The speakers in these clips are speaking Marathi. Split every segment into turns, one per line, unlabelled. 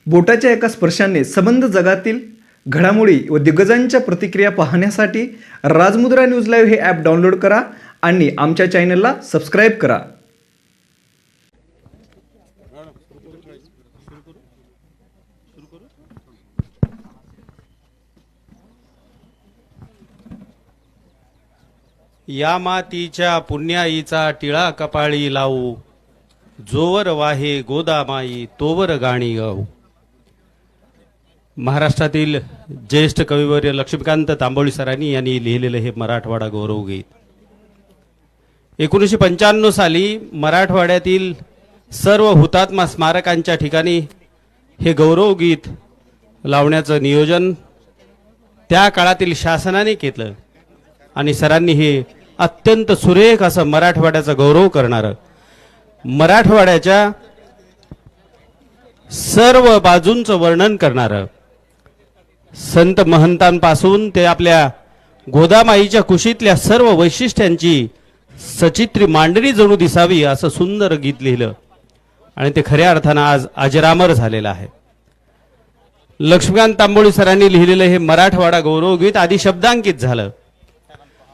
बोटाच्या एका स्पर्शाने संबंध जगातील घडामोडी व दिग्गजांच्या प्रतिक्रिया पाहण्यासाठी राजमुद्रा न्यूज लाईव्ह हे ॲप डाउनलोड करा आणि आमच्या चॅनलला सबस्क्राईब करा.
या मातीच्या पुण्याईचा टिळा कपाळी लावू, जोवर वाहे गोदामाई तोवर गाणी गाऊ. महाराष्ट्रातील ज्येष्ठ कविवर्य लक्ष्मीकांत तांबोळी सरांनी यांनी लिहिलेलं हे मराठवाडा गौरव गीत 1995 साली मराठवाड्यातील सर्व हुतात्मा स्मारकांच्या ठिकाणी हे गौरव गीत लावण्याचं नियोजन त्या काळातील शासनाने केलं आणि सरांनी हे अत्यंत सुरेख असं मराठवाड्याचा गौरव करणारं, मराठवाड्याच्या सर्व बाजूंचं वर्णन करणारं, संत महंतांपासून ते आपल्या गोदामाईच्या कुशीतल्या सर्व वैशिष्ट्यांची सचित्री मांडणी जणू दिसावी असं सुंदर गीत लिहिलं आणि ते खऱ्या अर्थानं आज अजरामर झालेलं आहे. लक्ष्मीकांत तांबोळी सरांनी लिहिलेलं हे मराठवाडा गौरव गीत आधी शब्दांकित झालं,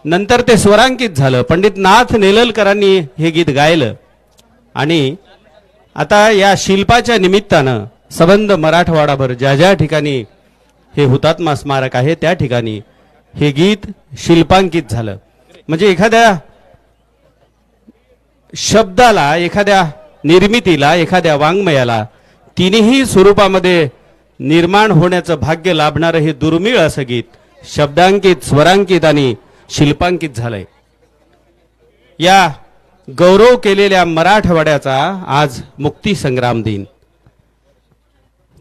नंतर ते स्वरांकित झालं. पंडित नाथ नेललकरांनी हे गीत गायलं आणि आता या शिल्पाच्या निमित्तानं संबंध मराठवाडाभर ज्या ज्या ठिकाणी हे हुतात्मा स्मारक आहे त्या ठिकाणी हे गीत शिल्पांकित झालं. म्हणजे एखाद्या शब्दाला, एखाद्या निर्मितीला, एखाद्या वाङ्मयाला तिन्ही स्वरूपामध्ये निर्माण होण्याचं भाग्य लाभणारं हे दुर्मिळ असं गीत शब्दांकित, स्वरांकित आणि शिल्पांकित झालंय. या गौरव केलेल्या मराठवाड्याचा आज मुक्ती संग्राम दिन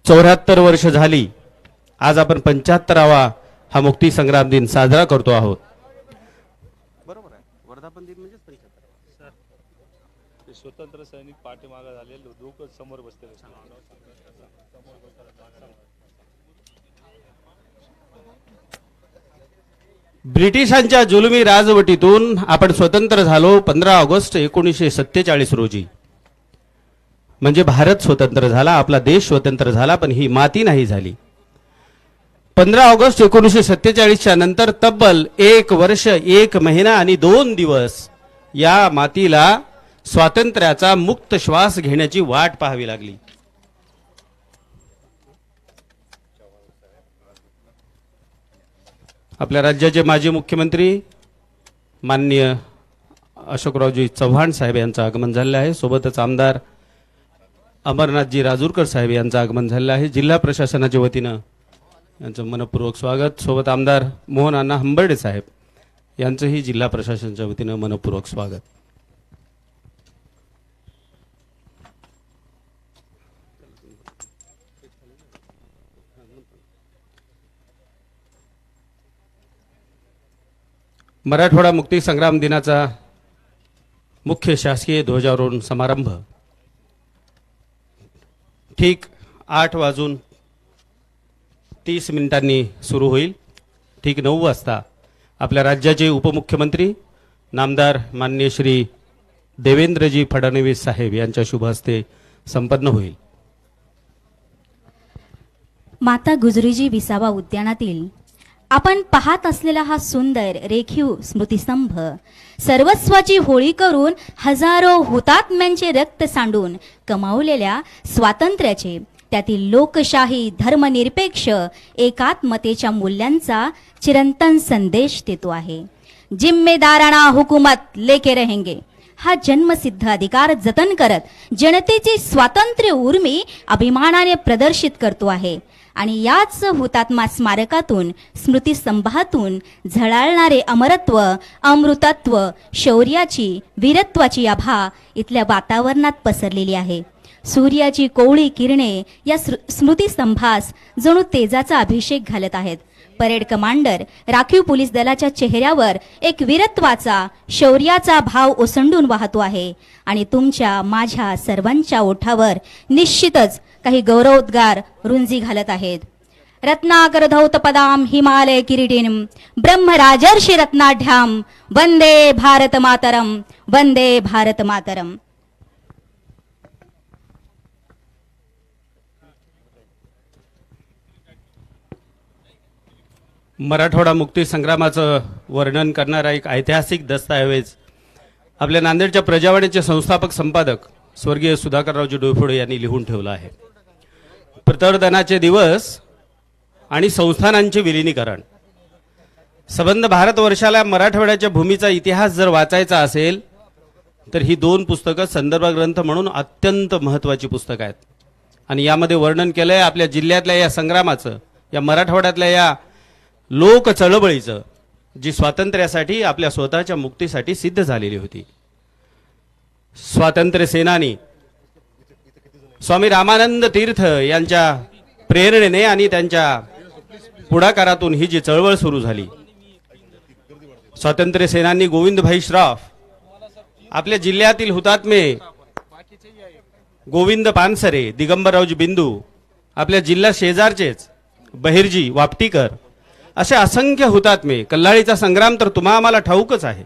74 वर्ष झाली. आज आपण 75वा हा मुक्ती संग्राम दिन साजरा करतो आहोत. बरोबर आहे, वर्धापन दिन म्हणजेच 75.
सर स्वतंत्र सैनिक पाठीमागे झालेले लोक समोर बसलेले.
ब्रिटिशांच्या जुलमी राजवटीतून आपण स्वतंत्र झालो 15 ऑगस्ट 1947 रोजी. म्हणजे भारत स्वतंत्र झाला, आपला देश स्वतंत्र झाला, पण ही माती नाही झाली. 15 ऑगस्ट 1947च्या नंतर तब्बल 1 वर्ष 1 महिना आणि 2 दिवस या मातीला स्वातंत्र्याचा मुक्त श्वास घेण्याची वाट पाहावी लागली. आपल्या राज्याचे माजी मुख्यमंत्री माननीय अशोकरावजी चव्हाण साहेब यांचं आगमन झालेलं आहे. सोबतच आमदार अमरनाथजी राजूरकर साहेब यांचं आगमन झालेलं आहे. जिल्हा प्रशासनाच्या वतीनं यांचं मनपूर्वक स्वागत. सोबत आमदार मोहन अण्णा हंबर्डे साहेब यांचंही जिल्हा प्रशासनाच्या वतीनं मनपूर्वक स्वागत. मराठवाडा मुक्ती संग्राम दिनाचा मुख्य शासकीय ध्वजारोहण समारंभ ठीक 8:30 सुरू होईल. ठीक 9 वाजता आपल्या राज्याचे उपमुख्यमंत्री नामदार माननीय श्री देवेंद्रजी फडणवीस साहेब यांच्या शुभ हस्ते संपन्न होईल.
माता गुजरीजी विसावा उद्यानातील आपण पाहत असलेला हा सुंदर रेखीव स्मृतिस्तंभ सर्वस्वाची होळी करून हजारो हुतात्म्यांचे रक्त सांडून कमावलेल्या स्वातंत्र्याचे, त्यातील लोकशाही, धर्मनिरपेक्ष एकात्मतेच्या मूल्यांचा चिरंतन संदेश देतो आहे. जिम्मेदाराना हुकूमत लेके रहेंगे हा जन्मसिद्ध अधिकार जतन करत जनतेची स्वातंत्र्य उर्मी अभिमानाने प्रदर्शित करतो आहे. आणि याच हुतात्मा स्मारकातून, स्मृतिस्तंभातून झळाळणारे अमरत्व, अमृतत्व, शौर्याची, वीरत्वाची आभा इथल्या वातावरणात पसरलेली आहे. सूर्याची कोवळी किरणे या स्मृतिस्तंभास जणू तेजाचा अभिषेक घालत आहेत. परेड कमांडर, राखीव पोलीस दलाच्या चेहऱ्यावर एक वीरत्वाचा, शौर्याचा भाव ओसंडून वाहतो आहे. आणि तुमच्या, माझ्या सर्वांच्या ओठावर निश्चितच काही गौरवोद्गार रुंजी घालत आहेत. रत्नाकर धौत पदाम हिमालय किरीटिनम ब्रह्मराजर्षि रत्नाढ्याम वंदे भारत मातरम, वंदे भारत मातरम.
मराठवाडा मुक्ती संग्रामाचं वर्णन करणारा एक ऐतिहासिक दस्तऐवज आपल्या नांदेडच्या प्रजावाणीचे संस्थापक संपादक स्वर्गीय सुधाकररावजी डोईफोडे यांनी लिहून ठेवलं आहे. प्रतरदनाचे दिवस आणि संस्थानांचे विलिनीकरण. संबंध भारतवर्षाला मराठवाड्याच्या भूमीचा इतिहास जर वाचायचा असेल तर ही 2 पुस्तकं संदर्भ ग्रंथ म्हणून अत्यंत महत्त्वाची पुस्तकं आहेत. आणि यामध्ये वर्णन केलंय आपल्या जिल्ह्यातल्या या संग्रामाचं, या मराठवाड्यातल्या या लोक चळवळीचं, जी स्वातंत्र्यासाठी आपल्या स्वतःच्या मुक्तीसाठी सिद्ध झालेली होती. स्वातंत्र्य सेनानी स्वामी रामानंद तीर्थ यांच्या प्रेरणेने आणि त्यांच्या पुढाकारातून ही जी चळवळ सुरू झाली. स्वातंत्र्य सेनानी गोविंदभाई श्रॉफ, आपल्या जिल्ह्यातील हुतात्मे गोविंद पानसरे, दिगंबररावजी बिंदू, आपल्या जिल्हा शेजारचेच बहिर्जी वापटीकर, असे असंख्य हुतात्मे. कल्लाळीचा संग्राम तर तुम्हा आम्हाला ठाऊकच आहे.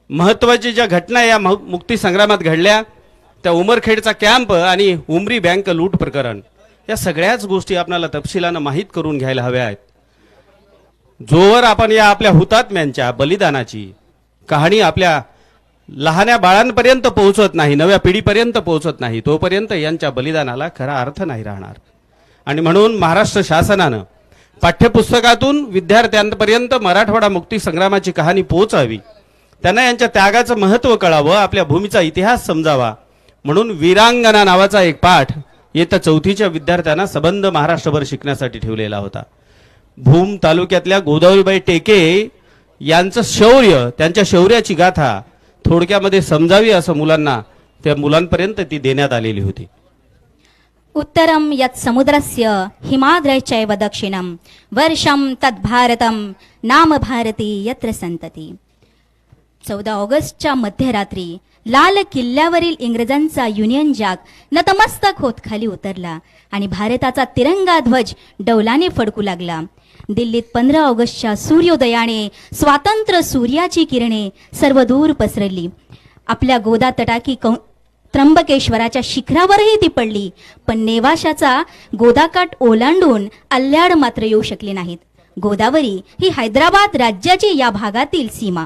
महत्त्वाची ज्या घटना या मुक्ती संग्रामात घडल्या त्या उमरखेडचा कॅम्प आणि उमरी बँक लूट प्रकरण, या सगळ्याच गोष्टी आपल्याला तपशिलानं माहीत करून घ्यायला हव्या आहेत. जोवर आपण या आपल्या हुतात्म्यांच्या बलिदानाची कहाणी आपल्या लहान्या बाळांपर्यंत पोहोचत नाही, नव्या पिढीपर्यंत पोहोचत नाही, तोपर्यंत यांच्या बलिदानाला खरा अर्थ नाही राहणार. आणि म्हणून महाराष्ट्र शासनानं पाठ्यपुस्तकातून विद्यार्थ्यांपर्यंत मराठवाडा मुक्ती संग्रामाची कहाणी पोहोचावी, त्यांना यांच्या त्यागाचं महत्त्व कळावं, आपल्या भूमीचा इतिहास समजावा म्हणून वीरांगना नावाचा एक पाठ इयत्ता 4थीच्या विद्यार्थ्यांना संबंध महाराष्ट्रभर शिकण्यासाठी ठेवलेला होता. भूम तालुक्यातल्या गोदावरीबाई टेके यांचं शौर्य, त्यांच्या शौर्याची गाथा थोडक्यामध्ये समजावी असं मुलांना, त्या मुलांपर्यंत ती देण्यात आलेली होती.
उत्तरम यत् समुद्रस्य हिमाद्रैश्चैव दक्षिणम वर्षम तद्भारतम नाम भारती यत्र संतती. 14 ऑगस्टच्या मध्यरात्री लाल किल्ल्यावरील इंग्रजांचा युनियन जॅक नतमस्तक होत खाली उतरला आणि भारताचा तिरंगा ध्वज डौलाने फडकू लागला. दिल्लीत 15 ऑगस्टच्या सूर्योदयाने स्वातंत्र्य सूर्याची किरणे सर्वदूर पसरली. आपल्या गोदा तटाकी त्र्यंबकेश्वराच्या शिखरावरही ती पडली, पण नेवाशाचा गोदाकाठ ओलांडून अल्ल्याड मात्र येऊ शकले नाहीत. गोदावरी ही हैदराबाद राज्याची या भागातील सीमा.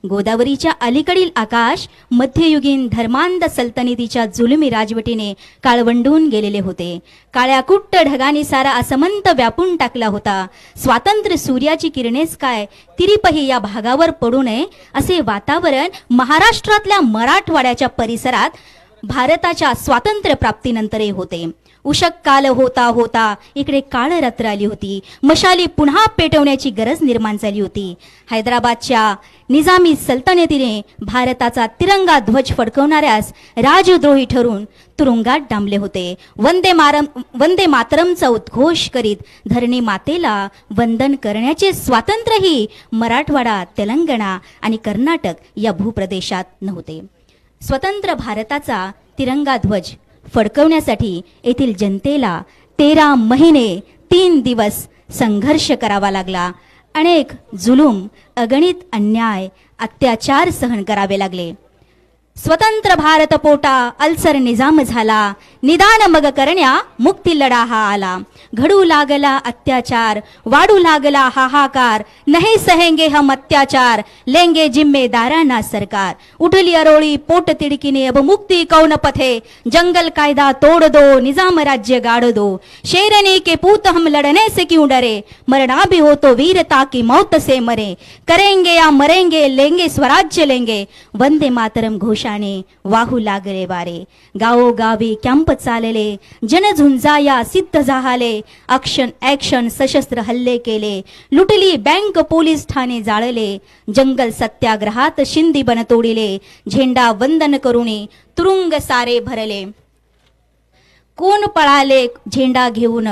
गोदावरीच्या अलीकडील आकाश मध्ययुगीन धर्मांध सल्तनतीच्या जुलमी राजवटीने काळवंडून गेलेले होते. काळ्या कुट्ट ढगाने सारा असमंत व्यापून टाकला होता. स्वातंत्र्य सूर्याची किरणेच काय तिरीपही या भागावर पडू नये असे वातावरण महाराष्ट्रातल्या मराठवाड्याच्या परिसरात भारताच्या स्वातंत्र्य प्राप्तीनंतरही होते. उषक काल होता होता इकडे काळ रात्र आली होती. मशाली पुन्हा पेटवण्याची गरज निर्माण झाली होती. हैदराबादच्या निजामी सल्तनतीने भारताचा तिरंगा ध्वज फडकवणाऱ्यास राजद्रोही ठरून तुरुंगात डांबले होते. वंदे मातरमचा उद्घोष करीत धरणी मातेला वंदन करण्याचे स्वातंत्र्यही मराठवाडा, तेलंगणा आणि कर्नाटक या भूप्रदेशात नव्हते. स्वतंत्र भारताचा तिरंगा ध्वज फडकवण्यासाठी येथील जनतेला 13 महिने 3 दिवस संघर्ष करावा लागला. अनेक जुलूम, अगणित अन्याय, अत्याचार सहन करावे लागले. स्वतंत्र भारत पोटा अल्सर निजाम झाला, निदान मग करण्या मुक्ती लढा हा आला. घडू लागला अत्याचार, वाढू लागला हाहाकार, नहीं सहेंगे हम अत्याचार, लेंगे जिम्मेदाराना सरकार. उठली अरोळी पोट तिडकीने अब मुक्ती कौन पथे, जंगल कायदा तोड़ दो, निजाम राज्य गाड़ दो. शेरनी के पूत हम लड़ने से क्यों डरे, मरना भी हो तो वीरता की मौत से मरे. करेंगे या मरेंगे, लेंगे स्वराज्य लेंगे. वंदे मातरम घोषाने वाहू लागले वारे. गावोगावी कॅम्प चालले, जनझुंजाया सिद्ध झाले. ॲक्शन सशस्त्र हल्ले केले, लुटली बँक, पोलीस ठाणे जाळले. जंगल सत्याग्रहात शिंदी बन तोडिले, झेंडा वंदन करुणी तुरुंग सारे भरले. कोण पळाले झेंडा घेऊन,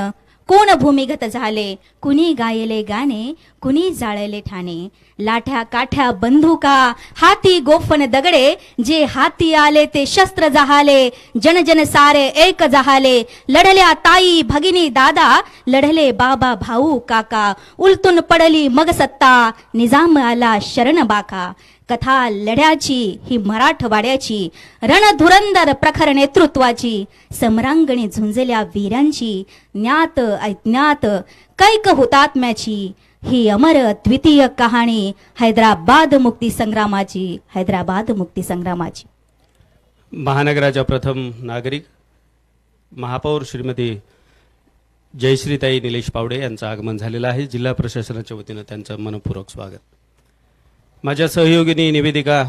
कोण भूमिगत झाले. कुणी गायले गाणे, कुणी जाळले ठाणे. लाठ्या काठ्या बंदुका, हाती गोफन दगडे, जे हाती आले ते शस्त्र जहाले. जन जन सारे एक जहाले, लढल्या ताई भगिनी दादा, लढले बाबा भाऊ काका. उलटून पडली मग सत्ता, निजाम आला शरण बाका. कथा लढ्याची ही मराठवाड्याची, रणधुरंदर प्रखर नेतृत्वाची, सम्रांगणी झुंजल्या वीरांची, ज्ञात अज्ञात कैक हुतात्म्याची, ही अमर द्वितीय कहाणी हैदराबाद मुक्ती संग्रामाची, हैदराबाद मुक्ती संग्रामाची.
महानगराच्या प्रथम नागरिक महापौर श्रीमती जयश्रीताई निलेश पावडे यांचं आगमन झालेलं आहे. जिल्हा प्रशासनाच्या वतीनं त्यांचं मनपूर्वक स्वागत. माझ्या सहयोगिनी निवेदिका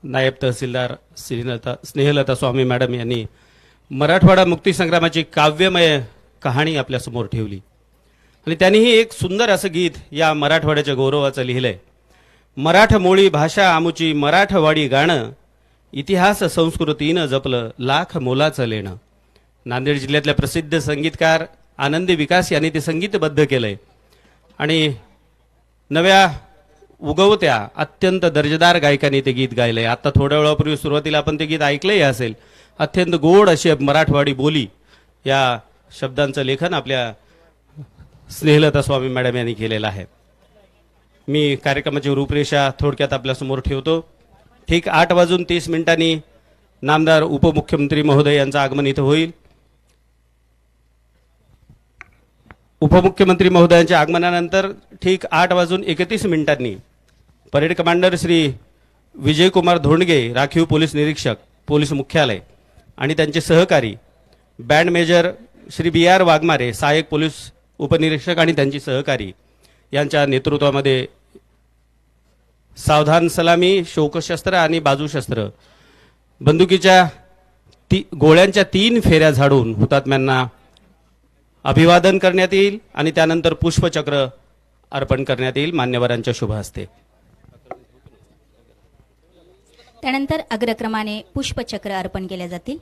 नायब तहसीलदार स्नेहलता स्वामी मॅडम यांनी मराठवाडा मुक्ती संग्रामाची काव्यमय कहाणी आपल्यासमोर ठेवली आणि त्यांनीही एक सुंदर असं गीत या मराठवाड्याच्या गौरवाचं लिहिलंय. मराठमोळी भाषा आमुची मराठवाडी गाणं, इतिहास संस्कृतीनं जपलं लाख मोलाचं लेणं. नांदेड जिल्ह्यातल्या प्रसिद्ध संगीतकार आनंदी विकास यांनी ते संगीतबद्ध केलंय आणि नव्या उगवत्या अत्यंत दर्जेदार गायकांनी ते गीत गायलंय. आता थोड्या वेळापूर्वी सुरुवातीला आपण ते गीत ऐकलंही असेल. अत्यंत गोड अशी मराठवाडी बोली या शब्दांचं लेखन आपल्या स्नेहलता स्वामी मॅडम यांनी केलेलं आहे. मी कार्यक्रमाची रूपरेषा थोडक्यात आपल्यासमोर ठेवतो. ठीक 8:30 नामदार उपमुख्यमंत्री महोदय यांचं आगमन इथं होईल. उपमुख्यमंत्री महोदयांच्या आगमनानंतर ठीक 8:31 परेड कमांडर श्री विजयकुमार धोंडगे, राखीव पोलीस निरीक्षक, पोलीस मुख्यालय आणि त्यांचे सहकारी, band major Shri BR Waghmare, सहाय्यक पोलीस उपनिरीक्षक आणि त्यांची सहकारी यांच्या नेतृत्वामध्ये सावधान सलामी, शोकशस्त्र आणि बाजूशस्त्र, बंदुकीच्या गोळ्यांच्या 3 फेऱ्या झाडून हुतात्म्यांना अभिवादन करण्यात येईल आणि त्यानंतर पुष्पचक्र अर्पण करण्यात येईल मान्यवरांच्या शुभ हस्ते.
त्यानंतर अग्रक्रमाने पुष्पचक्र अर्पण केले जातील.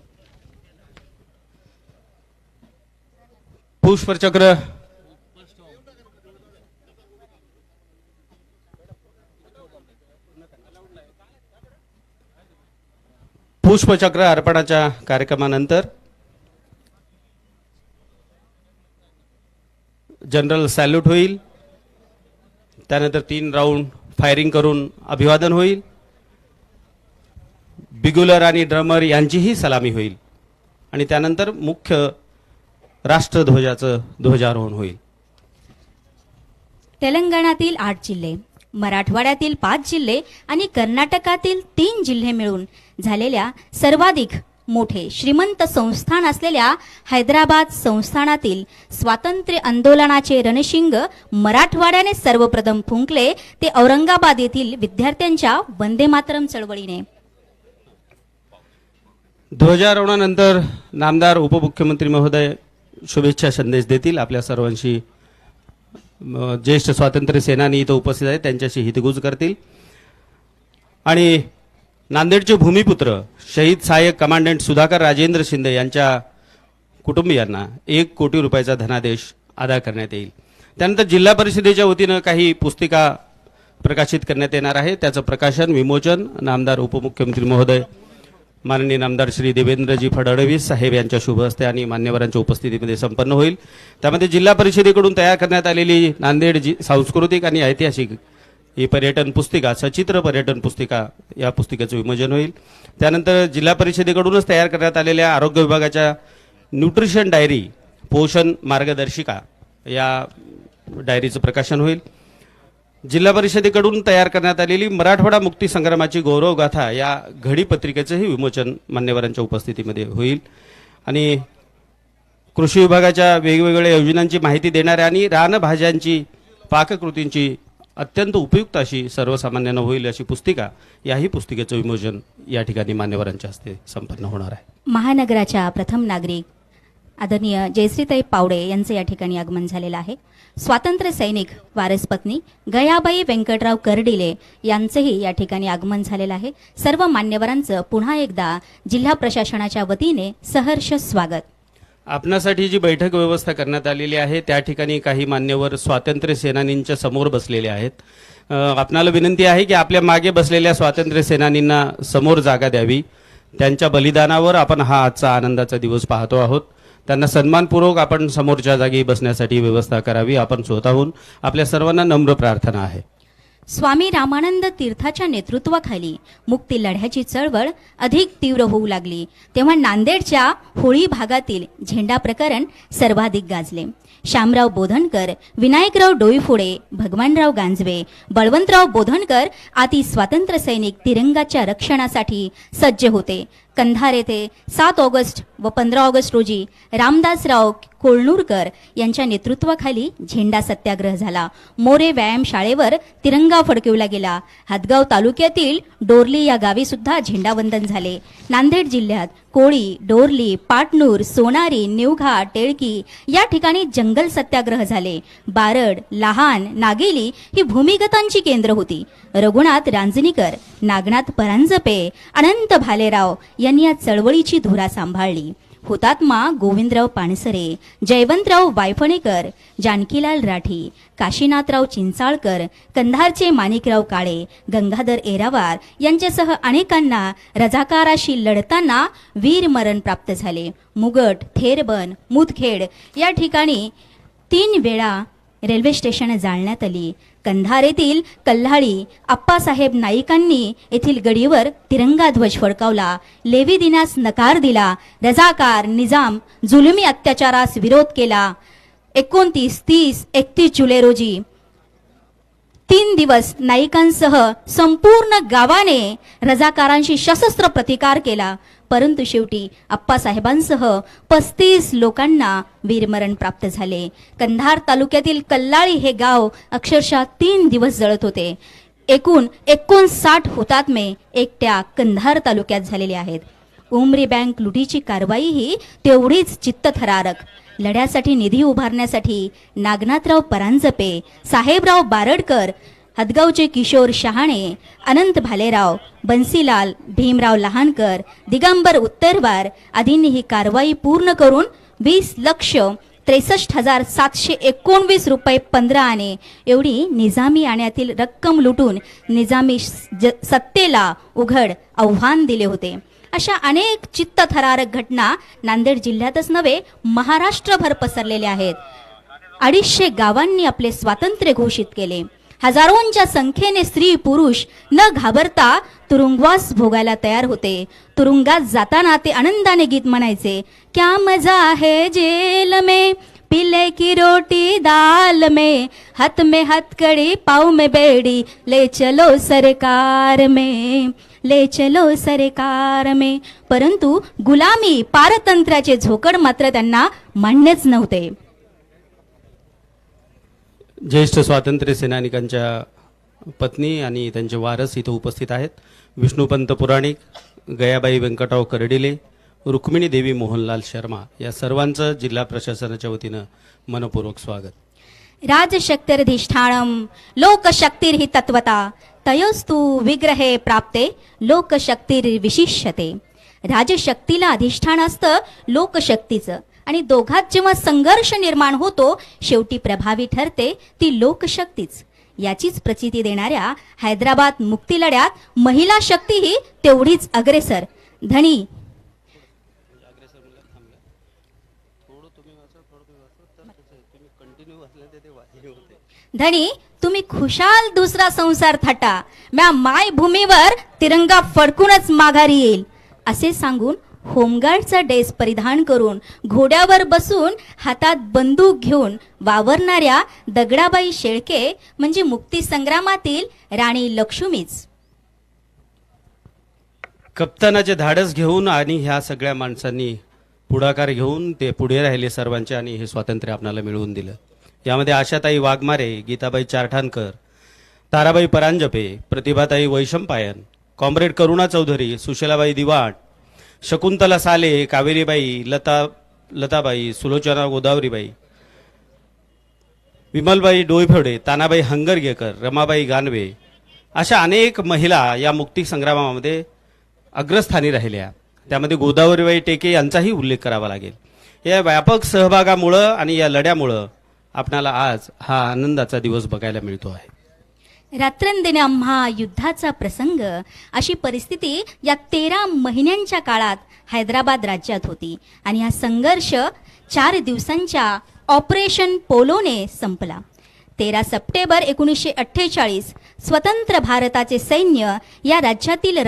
पुष्पचक्र अर्पणाच्या कार्यक्रमानंतर जनरल सॅल्यूट होईल. त्यानंतर 3 राऊंड फायरिंग करून अभिवादन होईल. बिगुलर आणि ड्रमर यांचीही सलामी होईल आणि त्यानंतर मुख्य राष्ट्रध्वजाचं ध्वजारोहण होईल.
तेलंगणातील 8 जिल्हे, मराठवाड्यातील 5 जिल्हे आणि कर्नाटकातील 3 जिल्हे मिळून झालेल्या सर्वाधिक मोठे श्रीमंत संस्थान असलेल्या हैदराबाद संस्थानातील स्वातंत्र्य आंदोलनाचे रणशिंग मराठवाड्याने सर्वप्रथम फुंकले ते औरंगाबाद येथील विद्यार्थ्यांच्या वंदे मातरम चळवळीने.
ध्वजारोहणानंतर नामदार उपमुख्यमंत्री महोदय शुभेच्छा संदेश देतील. आपल्या सर्वांशी ज्येष्ठ स्वातंत्र्य सेनानी इथं उपस्थित आहेत त्यांच्याशी हितगुज करतील आणि नांदेडचे भूमिपुत्र शहीद सहाय्यक कमांडंट सुधाकर राजेंद्र शिंदे यांच्या कुटुंबियांना 1 कोटी रुपयाचा धनादेश अदा करण्यात येईल. त्यानंतर जिल्हा परिषदेच्या वतीनं काही पुस्तिका प्रकाशित करण्यात येणार आहे. त्याचं प्रकाशन विमोचन नामदार उपमुख्यमंत्री महोदय माननीय नामदार श्री देवेंद्रजी फडणवीस साहेब यांच्या शुभ हस्ते आणि मान्यवरांच्या उपस्थितीमध्ये संपन्न होईल. त्यामध्ये जिल्हा परिषदेकडून तयार करण्यात आलेली नांदेड सांस्कृतिक आणि ऐतिहासिक ही पर्यटन पुस्तिका, सचित्र पर्यटन पुस्तिका, या पुस्तिकेचं विमोचन होईल. त्यानंतर जिल्हा परिषदेकडूनच तयार करण्यात आलेल्या आरोग्य विभागाच्या न्यूट्रिशन डायरी, पोषण मार्गदर्शिका या डायरीचं प्रकाशन होईल. जिल्हा परिषदेकडून तयार करण्यात आलेली मराठवाडा मुक्ती संग्रामाची गौरवगाथा या घडी पत्रिकेचंही विमोचन मान्यवरांच्या उपस्थितीमध्ये होईल. आणि कृषी विभागाच्या वेगवेगळ्या योजनांची माहिती देणाऱ्या आणि रानभाज्यांची पाककृतींची अत्यंत उपयुक्त अशी सर्वसामान्यांना होईल अशी पुस्तिका, याही पुस्तिकेचं विमोचन या ठिकाणी मान्यवरांच्या हस्ते संपन्न होणार आहे.
महानगराच्या प्रथम नागरिक आदरणीय जयश्रीताई पावडे यांचे या ठिकाणी आगमन झालेलं आहे. स्वातंत्र्य सैनिक वारस पत्नी गयाबाई व्यंकटराव कर्डिले यांचेही या ठिकाणी आगमन झालेलं आहे. सर्व मान्यवरांचं पुन्हा एकदा जिल्हा प्रशासनाच्या वतीने सहर्ष स्वागत.
आपणासाठी जी बैठक व्यवस्था करण्यात आलेली आहे त्या ठिकाणी काही मान्यवर स्वातंत्र्य सेनानींच्या समोर बसलेले आहेत. आपणाला विनंती आहे की आपल्या मागे बसलेल्या स्वातंत्र्य सेनानींना समोर जागा द्यावी. त्यांच्या बलिदानावर आपण हा आजचा आनंदाचा दिवस पाहतो आहोत. त्यांना सन्मानपूर्वक आपण समोरच्या जागी बसण्यासाठी व्यवस्था करावी. आपण स्वतःहून आपल्या सर्वांना नम्र प्रार्थना आहे.
स्वामी रामानंद तीर्थाच्या नेतृत्वाखाली मुक्ती लढ्याची चळवळ अधिक तीव्र होऊ लागली तेव्हा नांदेडच्या होळी भागातील झेंडा प्रकरण सर्वाधिक गाजले. श्यामराव बोधनकर, विनायकराव डोईफोडे, भगवानराव गांजवे, बळवंतराव बोधनकर आदी स्वातंत्र्य सैनिक तिरंगाच्या रक्षणासाठी सज्ज होते. कंधार येथे 7 ऑगस्ट व 15 ऑगस्ट रोजी रामदासराव कोळनूरकर यांच्या नेतृत्वाखाली झेंडा सत्याग्रह झाला. मोरे व्यायाम शाळेवर तिरंगा फडकवला गेला. हदगाव तालुक्यातील डोरली या गावी सुद्धा झेंडावंदन झाले. नांदेड जिल्ह्यात कोळी, डोरली, पाटणूर, सोनारी, निवघा, टेळकी या ठिकाणी जंगल सत्याग्रह झाले. बारड, लहान, नागेली ही भूमिगतांची केंद्र होती. रघुनाथ रांजणीकर, नागनाथ परांजपे, अनंत भालेराव यांनी या चळवळीची धुरा सांभाळली. हुतात्मा गोविंदराव पानसरे, जयवंतराव वायफणेकर, जानकीलाल राठी, काशीनाथराव चिंचाळकर, कंधारचे माणिकराव काळे, गंगाधर एरावार यांच्यासह अनेकांना रजाकाराशी लढताना वीरमरण प्राप्त झाले. मुगट, थेरबन, मुदखेड या ठिकाणी 3 वेळा रेल्वे स्टेशन जाळण्यात आली. कंधार येथील कल्हाळी आप्पासाहेब नाईकांनी येथील गडीवर तिरंगा ध्वज फडकावला. लेवी दिनास नकार दिला. रजाकार निजाम जुलमी अत्याचारास विरोध केला. 29, 30, 31 जुलै रोजी 3 दिवस नाईकांसह संपूर्ण गावाने रजाकारांशी सशस्त्र प्रतिकार केला. परंतु शेवटी आप्पासाहेबांसह 35 लोकांना वीरमरण प्राप्त झाले. कंधार तालुक्यातील कल्लाळी हे गाव अक्षरशः 3 दिवस जळत होते. एकूण 59 हुतात्मे एकट्या कंधार तालुक्यात झालेले आहेत. उमरी बँक लुटीची कारवाई ही तेवढीच चित्तथरारक. लढ्यासाठी निधी उभारण्यासाठी नागनाथराव परांजपे, साहेबराव बारडकर, हदगावचे किशोर शहाणे, अनंत भालेराव, बन्सीलाल, भीमराव लहानकर, दिगंबर उत्तरवार आदींनी ही कारवाई पूर्ण करून 20,63,719 रुपये 15 आणे एवढी निजामी आण्यातील रक्कम लुटून निजामी सत्तेला उघड आव्हान दिले होते. अशा अनेक चित्तथरारक घटना नांदेड जिल्ह्यातच नव्हे महाराष्ट्रभर पसरलेल्या आहेत. 250 गावांनी आपले स्वातंत्र्य घोषित केले. हजारोंच्या संख्येने स्त्री पुरुष न घाबरता तुरुंगवास भोगायला तयार होते. तुरुंगात जाताना ते आनंदाने गीत म्हणायचे, क्या मजा है जेल में, पिले की रोटी दाल में, हाथ में हथकड़ी पाँव में बेड़ी, ले चलो सरकार में, ले चलो सरकार में. परंतु गुलामी पारतंत्र्याचे झोकड मात्र त्यांना मान्यच नव्हते.
ज्येष्ठ स्वातंत्र्य सेनानिकांच्या पत्नी आणि त्यांचे वारस इथं उपस्थित आहेत. विष्णुपंत पुराणिक, गयाबाई व्यंकटराव करडिले, रुक्मिणी देवी मोहनलाल शर्मा या सर्वांचं जिल्हा प्रशासनाच्या वतीनं मनपूर्वक स्वागत.
राजशक्तिरधिष्ठानम लोकशक्तिर्हि तत्वता तयोस्तु विग्रहे प्राप्ते लोकशक्तिर्विशिष्यते. राजशक्तीला अधिष्ठान असतं लोकशक्तीचं आणि दोघात जेव्हा संघर्ष निर्माण होतो शेवटी प्रभावी ठरते ती लोकशक्तीच. याचीच प्रचिती देणाऱ्या हैदराबाद मुक्ती लढ्यात महिला शक्ती ही तेवढीच अग्रेसर. धनी धनी तुम्ही खुशाल दुसरा संसार थाटा, म्या मायभूमीवर तिरंगा फडकूनच माघारी येईल असे सांगून होमगार्डचा ड्रेस परिधान करून घोड्यावर बसून हातात बंदूक घेऊन वावरणाऱ्या दगडाबाई शेळके म्हणजे मुक्ती संग्रामातील राणी लक्ष्मीच.
कप्तानाचे धाडस घेऊन आणि ह्या सगळ्या माणसांनी पुढाकार घेऊन ते पुढे राहिले सर्वांचे आणि हे स्वातंत्र्य आपल्याला मिळवून दिलं. यामध्ये आशाताई वाघमारे, गीताबाई चारठाणकर, ताराबाई परांजपे, प्रतिभाताई वैशंपायन, कॉम्रेड करुणा चौधरी, सुशीलाबाई दिवाण, शकुंतला साले, कावेरीबाई, लताबाई, सुलोचना गोदावरीबाई, विमलबाई डोईफोडे, तानाबाई हंगरगेकर, रमाबाई गानवे अशा अनेक महिला या मुक्ती संग्रामामध्ये अग्रस्थानी राहिल्या. त्यामध्ये गोदावरीबाई टेके यांचाही उल्लेख करावा लागेल. या व्यापक सहभागामुळं आणि या लढ्यामुळं आपणाला आज हा आनंदाचा दिवस बघायला मिळतो आहे.
रात्रंदिने आम्हा युद्धाचा प्रसंग अशी परिस्थिती या 13 महिन्यांच्या काळात हैदराबाद राज्यात होती आणि हा संघर्ष 4 दिवसांच्या ऑपरेशन पोलोने संपला. 13 सप्टेंबर 1948 स्वतंत्र भारताचे सैन्य या राज्यातील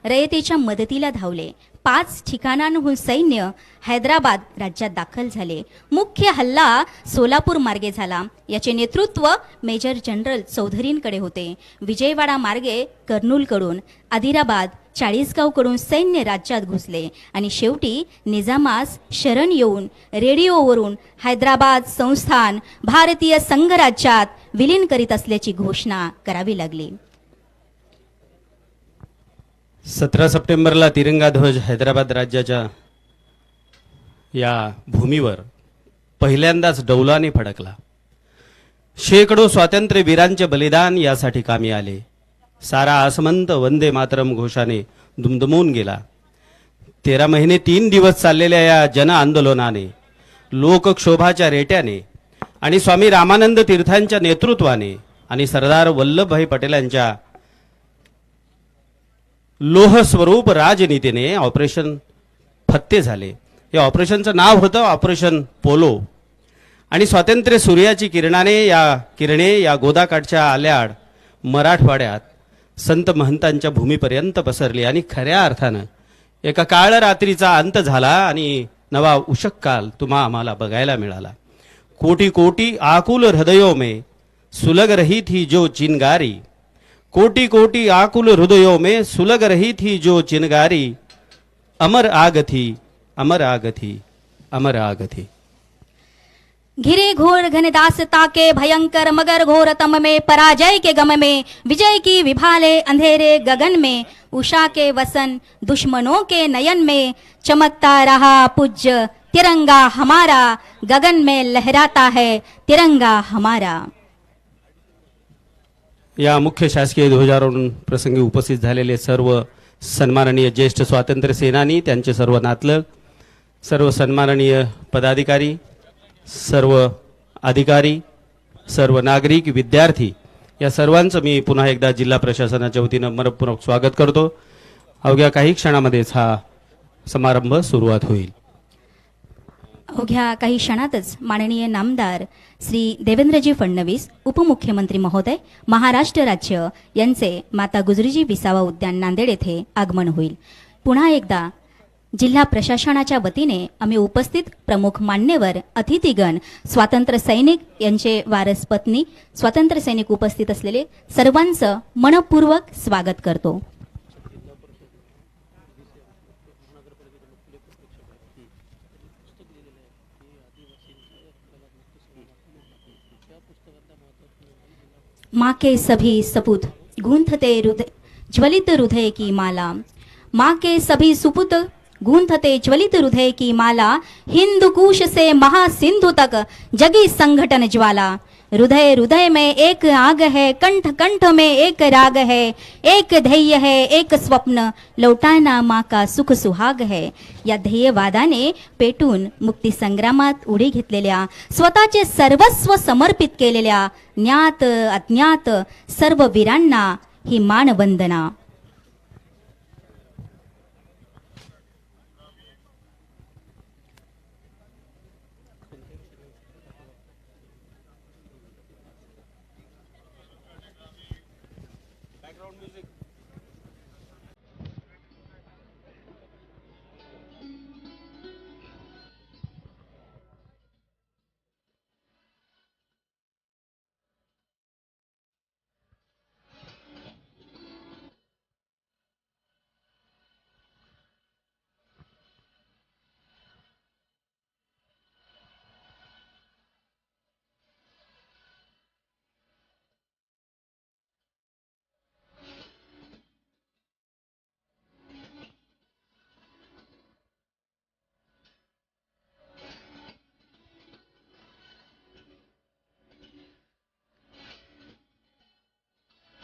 रयतेच्या मदतीला धावले. 5 ठिकाणांहून सैन्य हैदराबाद राज्यात दाखल झाले. मुख्य हल्ला सोलापूर मार्गे झाला. याचे नेतृत्व मेजर जनरल चौधरींकडे होते. विजयवाडा मार्गे कर्नूलकडून, आदिलाबाद, चाळीसगावकडून सैन्य राज्यात घुसले आणि शेवटी निजामास शरण येऊन रेडिओवरून हैदराबाद संस्थान भारतीय संघराज्यात विलीन करीत असल्याची घोषणा करावी लागली.
17 सप्टेंबरला तिरंगा ध्वज हैदराबाद राज्याच्या या भूमीवर पहिल्यांदाच डौलाने फडकला. शेकडो स्वातंत्र्यवीरांचे बलिदान यासाठी कामी आले. सारा आसमंत वंदे मातरम घोषाने दुमदुमून गेला. 13 महिने 3 दिवस चाललेल्या या जन आंदोलनाने, लोकक्षोभाच्या रेट्याने आणि स्वामी रामानंद तीर्थांच्या नेतृत्वाने आणि सरदार वल्लभभाई पटेलांच्या लोह स्वरूप राजनीतीने ऑपरेशन फत्ते झाले. या ऑपरेशनचं नाव होतं ऑपरेशन पोलो. आणि स्वातंत्र्य सूर्याची किरणे या गोदाकाठच्या आल्याड मराठवाड्यात संत महंतांच्या भूमीपर्यंत पसरली आणि खऱ्या अर्थानं एका काळ रात्रीचा अंत झाला आणि नवा उषक काल तुम्हा आम्हाला बघायला मिळाला. कोटी कोटी आकुल हृदयों में सुलग रही थी जो चिनगारी, कोटी कोटी आकुल हृदयों में सुलग रही थी जो चिनगारी, अमर आग थी, अमर आग थी, अमर आग थी.
घिरे घोर घनदासता के भयंकर मगर घोर तम में, पराजय के गम में विजय की विभाले अंधेरे गगन में, उषा के वसन दुश्मनों के नयन में, चमकता रहा पूज्य तिरंगा हमारा, गगन में लहराता है तिरंगा हमारा.
या मुख्य शासकीय ध्वजारोहण प्रसंगी उपस्थित झालेले सर्व सन्माननीय ज्येष्ठ स्वातंत्र्य सेनानी, त्यांचे सर्व नातलग, सर्व सन्माननीय पदाधिकारी, सर्व अधिकारी, सर्व नागरिक, विद्यार्थी या सर्वांचं मी पुन्हा एकदा जिल्हा प्रशासनाच्या वतीनं मनपूर्वक स्वागत करतो. अवघ्या काही क्षणामध्येच हा समारंभ सुरुवात होईल.
अवघ्या काही क्षणातच माननीय नामदार श्री देवेंद्रजी फडणवीस, उपमुख्यमंत्री महोदय, महाराष्ट्र राज्य यांचे माता गुजरीजी विसावा उद्यान नांदेड येथे आगमन होईल. पुन्हा एकदा जिल्हा प्रशासनाच्या वतीने आम्ही उपस्थित प्रमुख मान्यवर, अतिथीगण, स्वातंत्र्य सैनिक यांचे वारस पत्नी, स्वातंत्र्य सैनिक उपस्थित असलेले सर्वांचं मनपूर्वक स्वागत करतो. माँ के सभी सपूत गूंथते हृदय ज्वलित हृदय की माला, माँ के सभी सुपुत गूंथते ज्वलित हृदय की माला, हिंदू कुश से महासिंधु तक जगी संगठन ज्वाला. हृदय हृदय में एक आग है, कंठ कंठ में एक राग है, एक ध्येय है, एक स्वप्न, लौटाना माँ का सुख सुहाग है. या ध्येयवादाने पेटून मुक्ती संग्रामात उडी घेतलेल्या, स्वतःचे सर्वस्व समर्पित केलेल्या ज्ञात अज्ञात सर्व वीरांना ही मानवंदना.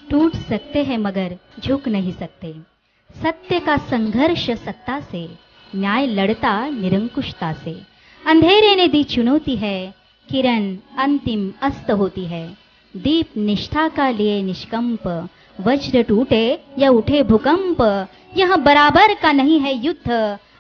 टूट सकते हैं मगर झुक नहीं सकते. सत्य का संघर्ष सत्ता से, न्याय लड़ता निरंकुशता से. अंधेरे ने दी चुनौती है, किरण अंतिम अस्त होती है. दीप निष्ठा का लिए निष्कंप, वज्र टूटे या उठे भूकंप. यह बराबर का नहीं है युद्ध,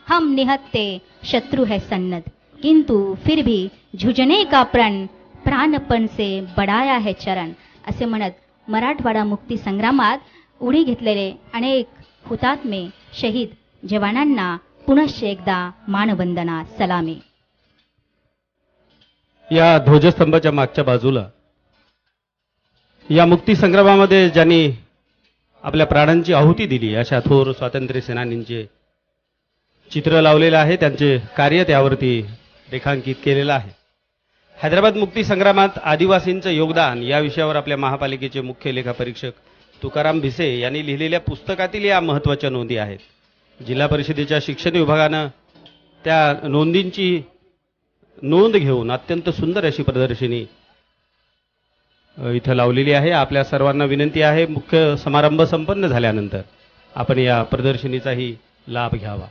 हम निहत्ते शत्रु है सन्नद्ध. किंतु फिर भी झुंझने का प्रण प्राणपण से बडाया है चरण असे म्हणत मराठवाडा मुक्ती संग्रामात उडी घेतलेले अनेक हुतात्मे शहीद जवानांना पुनश्च एकदा मानवंदना सलामी.
या ध्वजस्तंभाच्या मागच्या बाजूला या मुक्ती संग्रामामध्ये ज्यांनी आपल्या प्राणांची आहुती दिली अशा थोर स्वातंत्र्य सेनानींचे चित्र लावलेलं आहे. त्यांचे कार्य त्यावरती रेखांकित केलेलं आहे. हैदराबाद मुक्ती संग्रामात आदिवासींचं योगदान या विषयावर आपल्या महापालिकेचे मुख्य लेखापरीक्षक तुकाराम भिसे यांनी लिहिलेल्या पुस्तकातील या महत्त्वाच्या नोंदी आहेत. जिल्हा परिषदेच्या शिक्षण विभागानं त्या नोंदींची नोंद घेऊन अत्यंत सुंदर अशी प्रदर्शनी इथं लावलेली आहे. आपल्या सर्वांना विनंती आहे मुख्य समारंभ संपन्न झाल्यानंतर आपण या प्रदर्शनीचाही लाभ घ्यावा.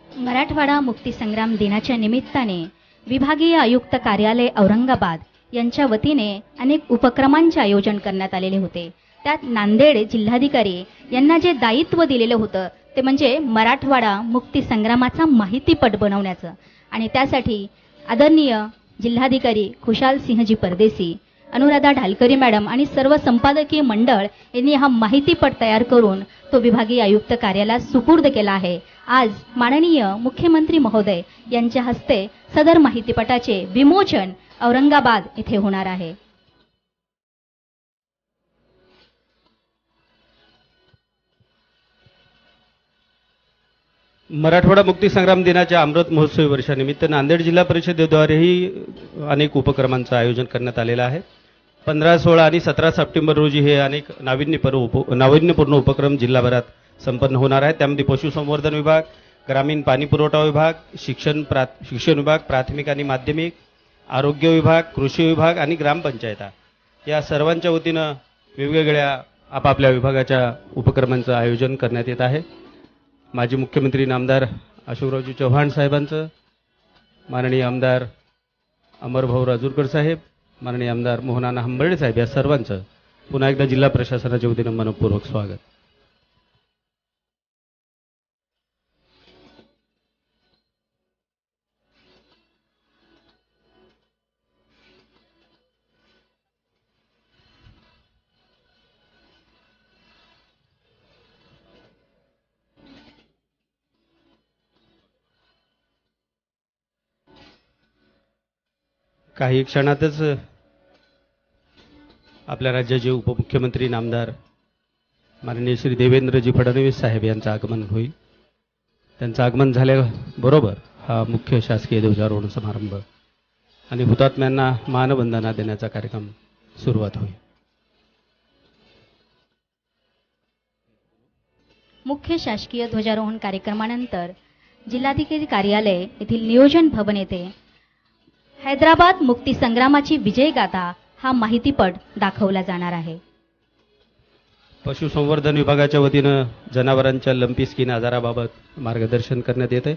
मराठवाडा मुक्तीसंग्राम दिनाच्या निमित्ताने विभागीय आयुक्त कार्यालय औरंगाबाद यांच्या वतीने अनेक उपक्रमांचे आयोजन करण्यात आलेले होते. त्यात नांदेड जिल्हाधिकारी यांना जे दायित्व दिलेलं होतं ते म्हणजे मराठवाडा मुक्ती संग्रामाचा माहितीपट बनवण्याचं आणि त्यासाठी आदरणीय जिल्हाधिकारी खुशाल सिंहजी परदेसी, अनुराधा ढालकरी मॅडम आणि सर्व संपादकीय मंडळ यांनी हा माहितीपट तयार करून तो विभागीय आयुक्त कार्यालयात सुपूर्द केला आहे. आज माननीय मुख्यमंत्री महोदय यांच्या हस्ते सदर माहितीपटाचे विमोचन औरंगाबाद येथे होणार आहे.
मराठवाडा मुक्ती संग्राम दिनाच्या अमृत महोत्सवी वर्षानिमित्त नांदेड जिल्हा परिषदेद्वारेही अनेक उपक्रमांचं आयोजन करण्यात आलेलं आहे. 15, 16 आणि 17 सप्टेंबर रोजी हे अनेक नाविन्यपूर्ण उपक्रम जिल्हाभरात संपन्न होणार आहेत. त्यामध्ये पशुसंवर्धन विभाग, ग्रामीण पाणी पुरवठा विभाग, शिक्षण विभाग, प्राथमिक आणि माध्यमिक, आरोग्य विभाग, कृषी विभाग आणि ग्रामपंचायता या सर्वांच्या वतीनं वेगवेगळ्या आपापल्या विभागाच्या उपक्रमांचं आयोजन करण्यात येत आहे. माजी मुख्यमंत्री नामदार अशोकरावजी चव्हाण साहेबांचं, माननीय आमदार अमरभाऊ राजूरकर साहेब, माननीय आमदार मोहनाना हंबर्डे साहेब या सर्वांचं पुन्हा एकदा जिल्हा प्रशासनाच्या वतीनं मनपूर्वक स्वागत. काही क्षणातच आपल्या राज्याचे उपमुख्यमंत्री नामदार माननीय श्री देवेंद्रजी फडणवीस साहेब यांचं आगमन होईल. त्यांचं आगमन झाल्याबरोबर हा मुख्य शासकीय ध्वजारोहण समारंभ आणि हुतात्म्यांना मानवंदना देण्याचा कार्यक्रम सुरुवात होईल.
मुख्य शासकीय ध्वजारोहण कार्यक्रमानंतर जिल्हाधिकारी कार्यालय येथील नियोजन भवन येथे हैदराबाद मुक्ती संग्रामाची विजयगाथा हा माहितीपट दाखवला जाणार आहे.
पशुसंवर्धन विभागाच्या वतीनं जनावरांच्या लंपी स्किन आजाराबाबत मार्गदर्शन करण्यात येते.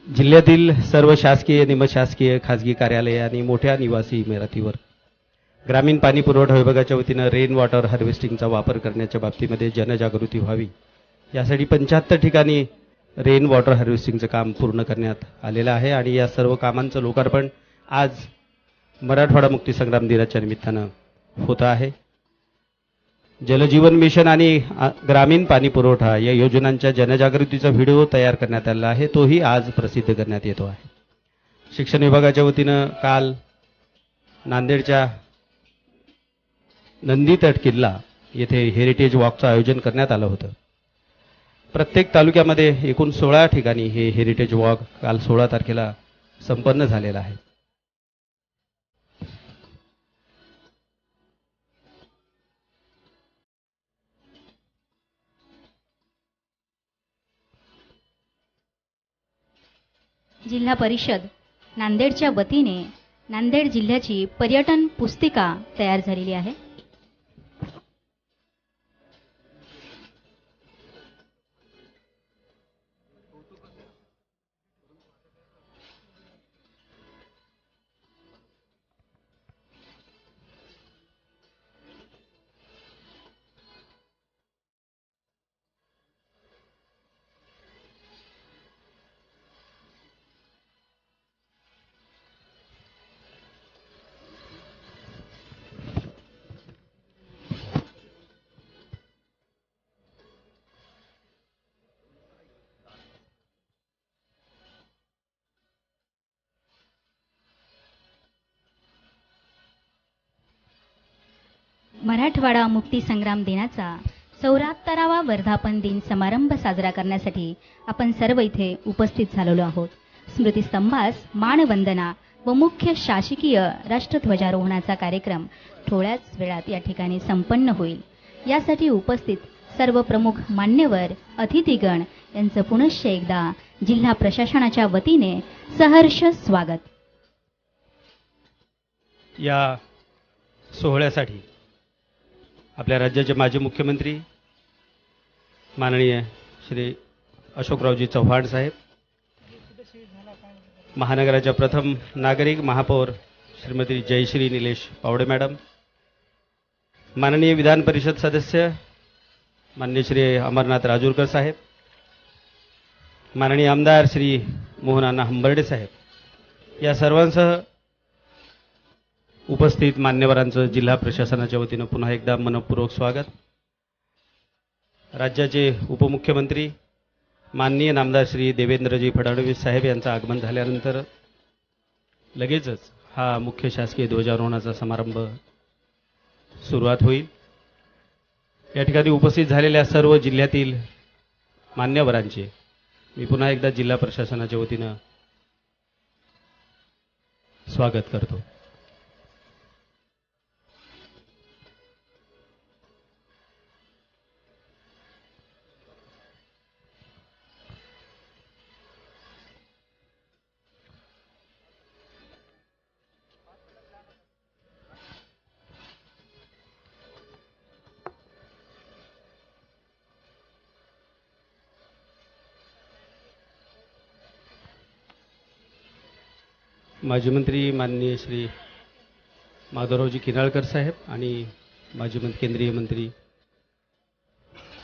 जिल्ह्यातील सर्व शासकीय, निमशासकीय, खाजगी कार्यालये आणि मोठ्या निवासी इमारतीवर ग्रामीण पाणी पुरवठा विभागाच्या वतीनं रेन वॉटर हार्वेस्टिंगचा वापर करण्याच्या बाबतीमध्ये जनजागृती व्हावी यासाठी 75 ठिकाणी रेन वॉटर हार्वेस्टिंगचं काम पूर्ण करण्यात आलेलं आहे आणि या सर्व कामांचं लोकार्पण आज मराठवाडा मुक्ती संग्राम दिनाच्या निमित्तानं होत आहे. जलजीवन मिशन आणि ग्रामीण पाणी पुरवठा या योजनांच्या जनजागृतीचा व्हिडिओ तयार करण्यात आलेला आहे. तोही आज प्रसिद्ध करण्यात येतो आहे. शिक्षण विभागाच्या वतीनं काल नांदेडच्या नंदीतट किल्ला येथे हेरिटेज वॉकचं आयोजन करण्यात आलं होतं. प्रत्येक तालुक्यामध्ये एकूण 16 ठिकाणी हे हेरिटेज वॉक काल 16 तारखेला संपन्न झालेलं आहे.
जिल्हा परिषद नांदेडच्या वतीने नांदेड जिल्ह्याची पर्यटन पुस्तिका तयार झालेली आहे. मराठवाडा मुक्ती संग्राम दिनाचा 74वा वर्धापन दिन समारंभ साजरा करण्यासाठी आपण सर्व इथे उपस्थित झालेलो आहोत. स्मृतिस्तंभास मानवंदना व मुख्य शासकीय राष्ट्रध्वजारोहणाचा कार्यक्रम थोड्याच वेळात या ठिकाणी संपन्न होईल. यासाठी उपस्थित सर्व प्रमुख मान्यवर अतिथीगण यांचं पुनश्च एकदा जिल्हा प्रशासनाच्या वतीने सहर्ष स्वागत.
या सोहळ्यासाठी आपल्या राज्याचे माजी मुख्यमंत्री माननीय श्री अशोकरावजी चव्हाण साहेब, महानगराच्या प्रथम नागरिक महापौर श्रीमती जयश्री निलेश पावडे मॅडम, माननीय विधान परिषद सदस्य माननीय श्री अमरनाथ राजूरकर साहेब, माननीय आमदार श्री मोहनअण्णा हंबर्डे साहेब, या सर्वांसह उपस्थित मान्यवरांचं जिल्हा प्रशासनाच्या वतीनं पुन्हा एकदा मनपूर्वक स्वागत. राज्याचे उपमुख्यमंत्री माननीय नामदार श्री देवेंद्रजी फडणवीस साहेब यांचं आगमन झाल्यानंतर लगेचच हा मुख्य शासकीय ध्वजारोहणाचा समारंभ सुरुवात होईल. या ठिकाणी उपस्थित झालेल्या सर्व जिल्ह्यातील मान्यवरांचे मी पुन्हा एकदा जिल्हा प्रशासनाच्या वतीनं स्वागत करतो. माजी मंत्री माननीय श्री माधवरावजी किनाळकर साहेब आणि माजी केंद्रीय मंत्री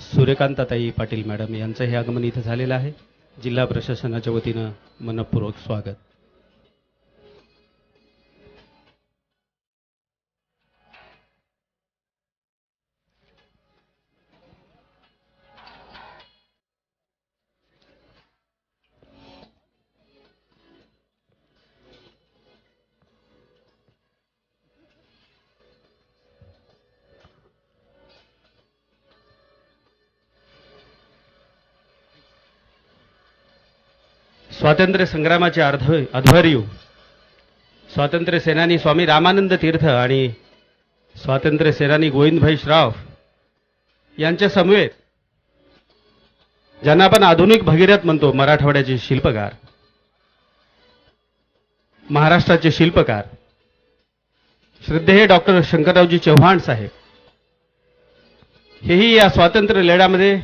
सूर्यकांताताई पाटील मॅडम यांचं हे आगमन इथं झालेलं आहे. जिल्हा प्रशासनाच्या वतीनं मनपूर्वक स्वागत. स्वातंत्र्य संग्रामाचे अध्वर्यू स्वातंत्र्य सेनानी स्वामी रामानंद तीर्थ आणि स्वातंत्र्य सेनानी गोविंदभाई श्राफ यांच्या समवेत ज्यांना आपण आधुनिक भगीरथ म्हणतो, मराठवाड्याचे शिल्पकार, महाराष्ट्राचे शिल्पकार श्रद्धेय डॉक्टर शंकररावजी चव्हाण साहेब हेही या स्वातंत्र्य लढ्यामध्ये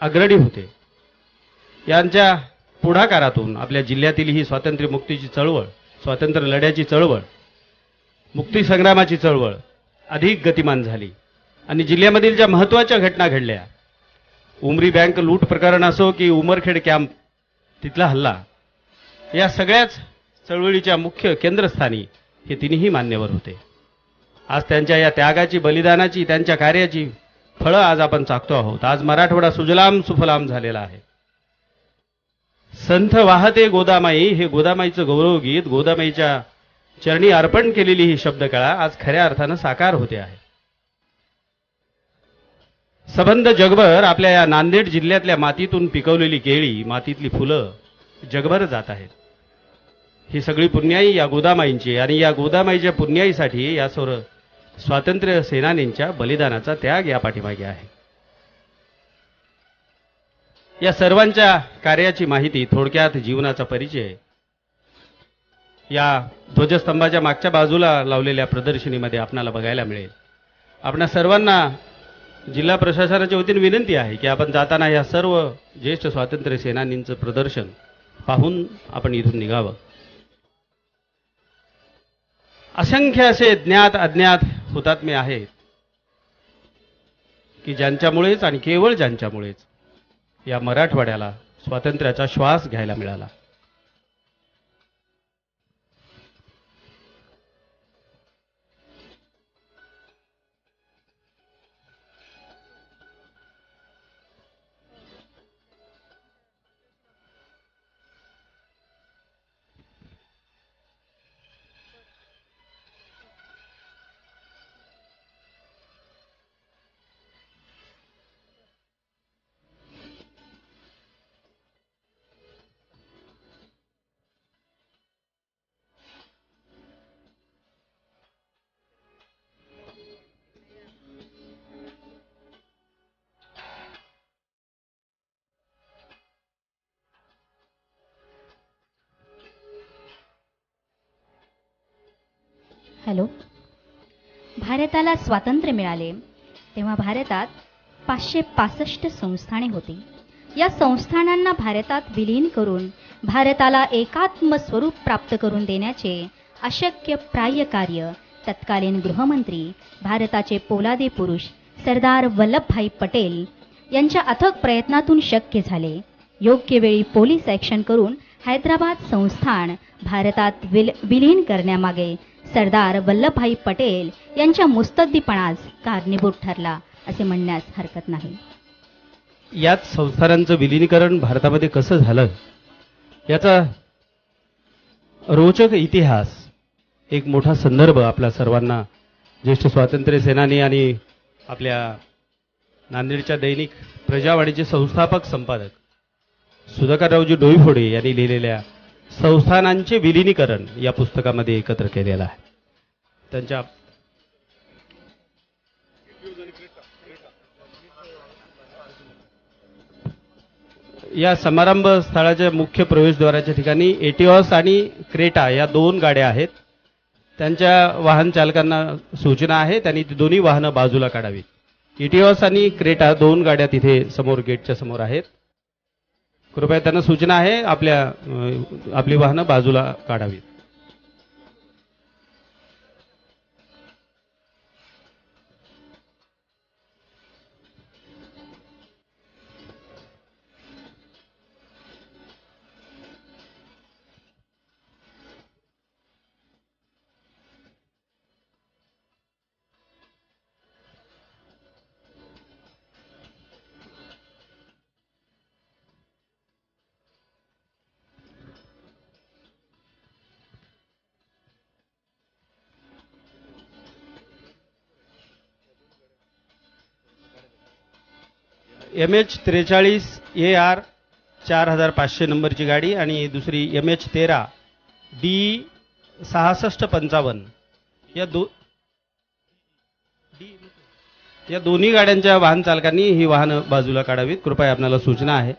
अग्रणी होते. यांच्या पुढाकारातून आपल्या जिल्ह्यातील ही स्वातंत्र्य मुक्तीची चळवळ, स्वातंत्र्य लढ्याची चळवळ, मुक्ती संग्रामाची चळवळ अधिक गतिमान झाली आणि जिल्ह्यामधील ज्या महत्त्वाच्या घटना घडल्या, उमरी बँक लूट प्रकरण असो की उमरखेड कॅम्प तिथला हल्ला, या सगळ्याच चळवळीच्या मुख्य केंद्रस्थानी हे तिन्ही मान्यवर होते. आज त्यांच्या या त्यागाची, बलिदानाची, त्यांच्या कार्याची फळं आज आपण चाखतो आहोत. आज मराठवाडा सुजलाम सुफलाम झालेला आहे. संथ वाहते गोदामाई हे गोदामाईचं गौरवगीत, गोदामाईच्या चरणी अर्पण केलेली ही शब्दकळा आज खऱ्या अर्थानं साकार होते आहे. सबंध जगभर आपल्या या नांदेड जिल्ह्यातल्या मातीतून पिकवलेली केळी, मातीतली फुलं जगभर जात आहेत. ही सगळी पुण्याई या गोदामाईंची आणि या गोदामाईच्या पुण्याईसाठी या सर्व स्वातंत्र्य सेनानींच्या बलिदानाचा त्याग या पाठीमागे आहे. या सर्वांच्या कार्याची माहिती, थोडक्यात जीवनाचा परिचय या ध्वजस्तंभाच्या मागच्या बाजूला लावलेल्या प्रदर्शनीमध्ये आपणाला बघायला मिळेल. आपणा सर्वांना जिल्हा प्रशासनाच्या वतीने विनंती आहे की आपण जाताना या सर्व ज्येष्ठ स्वातंत्र्य सेनानींचं प्रदर्शन पाहून आपण इथून निघावं. असंख्य असे ज्ञात अज्ञात हुतात्मे आहेत की ज्यांच्यामुळेच आणि केवळ ज्यांच्यामुळेच या मराठवाड्याला स्वातंत्र्याचा श्वास घ्यायला मिळाला.
हॅलो. भारताला स्वातंत्र्य मिळाले तेव्हा भारतात 565 संस्थाने होती. या संस्थानांना भारतात विलीन करून भारताला एकात्म स्वरूप प्राप्त करून देण्याचे अशक्य प्राय कार्य तत्कालीन गृहमंत्री भारताचे पोलादे पुरुष सरदार वल्लभभाई पटेल यांच्या अथक प्रयत्नातून शक्य झाले. योग्य वेळी पोलीस ॲक्शन करून हैदराबाद संस्थान भारतात विलीन करण्यामागे सरदार वल्लभभाई पटेल यांच्या मुत्सद्दीपणास कारणीभूत ठरला असे म्हणण्यास हरकत नाही.
याच संस्थानांचं विलीनीकरण भारतामध्ये कसं झालं याचा रोचक इतिहास, एक मोठा संदर्भ आपल्या सर्वांना ज्येष्ठ स्वातंत्र्य सेनानी आणि आपल्या नांदेडच्या दैनिक प्रजावाणीचे संस्थापक संपादक सुधाकररावजी डोईफोडे यांनी लिहिलेल्या संस्थानांचे विलीनीकरण या पुस्तकामध्ये एकत्र केलेलं आहे. त्यांच्या या समारंभ स्थळाच्या मुख्य प्रवेशद्वाराच्या ठिकाणी एटिऑस आणि क्रेटा या 2 गाड्या आहेत. त्यांच्या वाहन चालकांना सूचना आहे त्यांनी ती दोन्ही वाहनं बाजूला काढावीत. एटिऑस आणि क्रेटा 2 गाड्या तिथे समोर गेटच्या समोर आहेत. कृपया त्यांना सूचना आहे आपली वाहनं बाजूला काढावीत. MH43 AR 4500 नंबरची गाडी आणि दुसरी MH13 D 6655 या दोन्ही गाड्यांच्या वाहन चालकांनी ही वाहनं बाजूला काढावीत. कृपया आपल्याला सूचना आहे.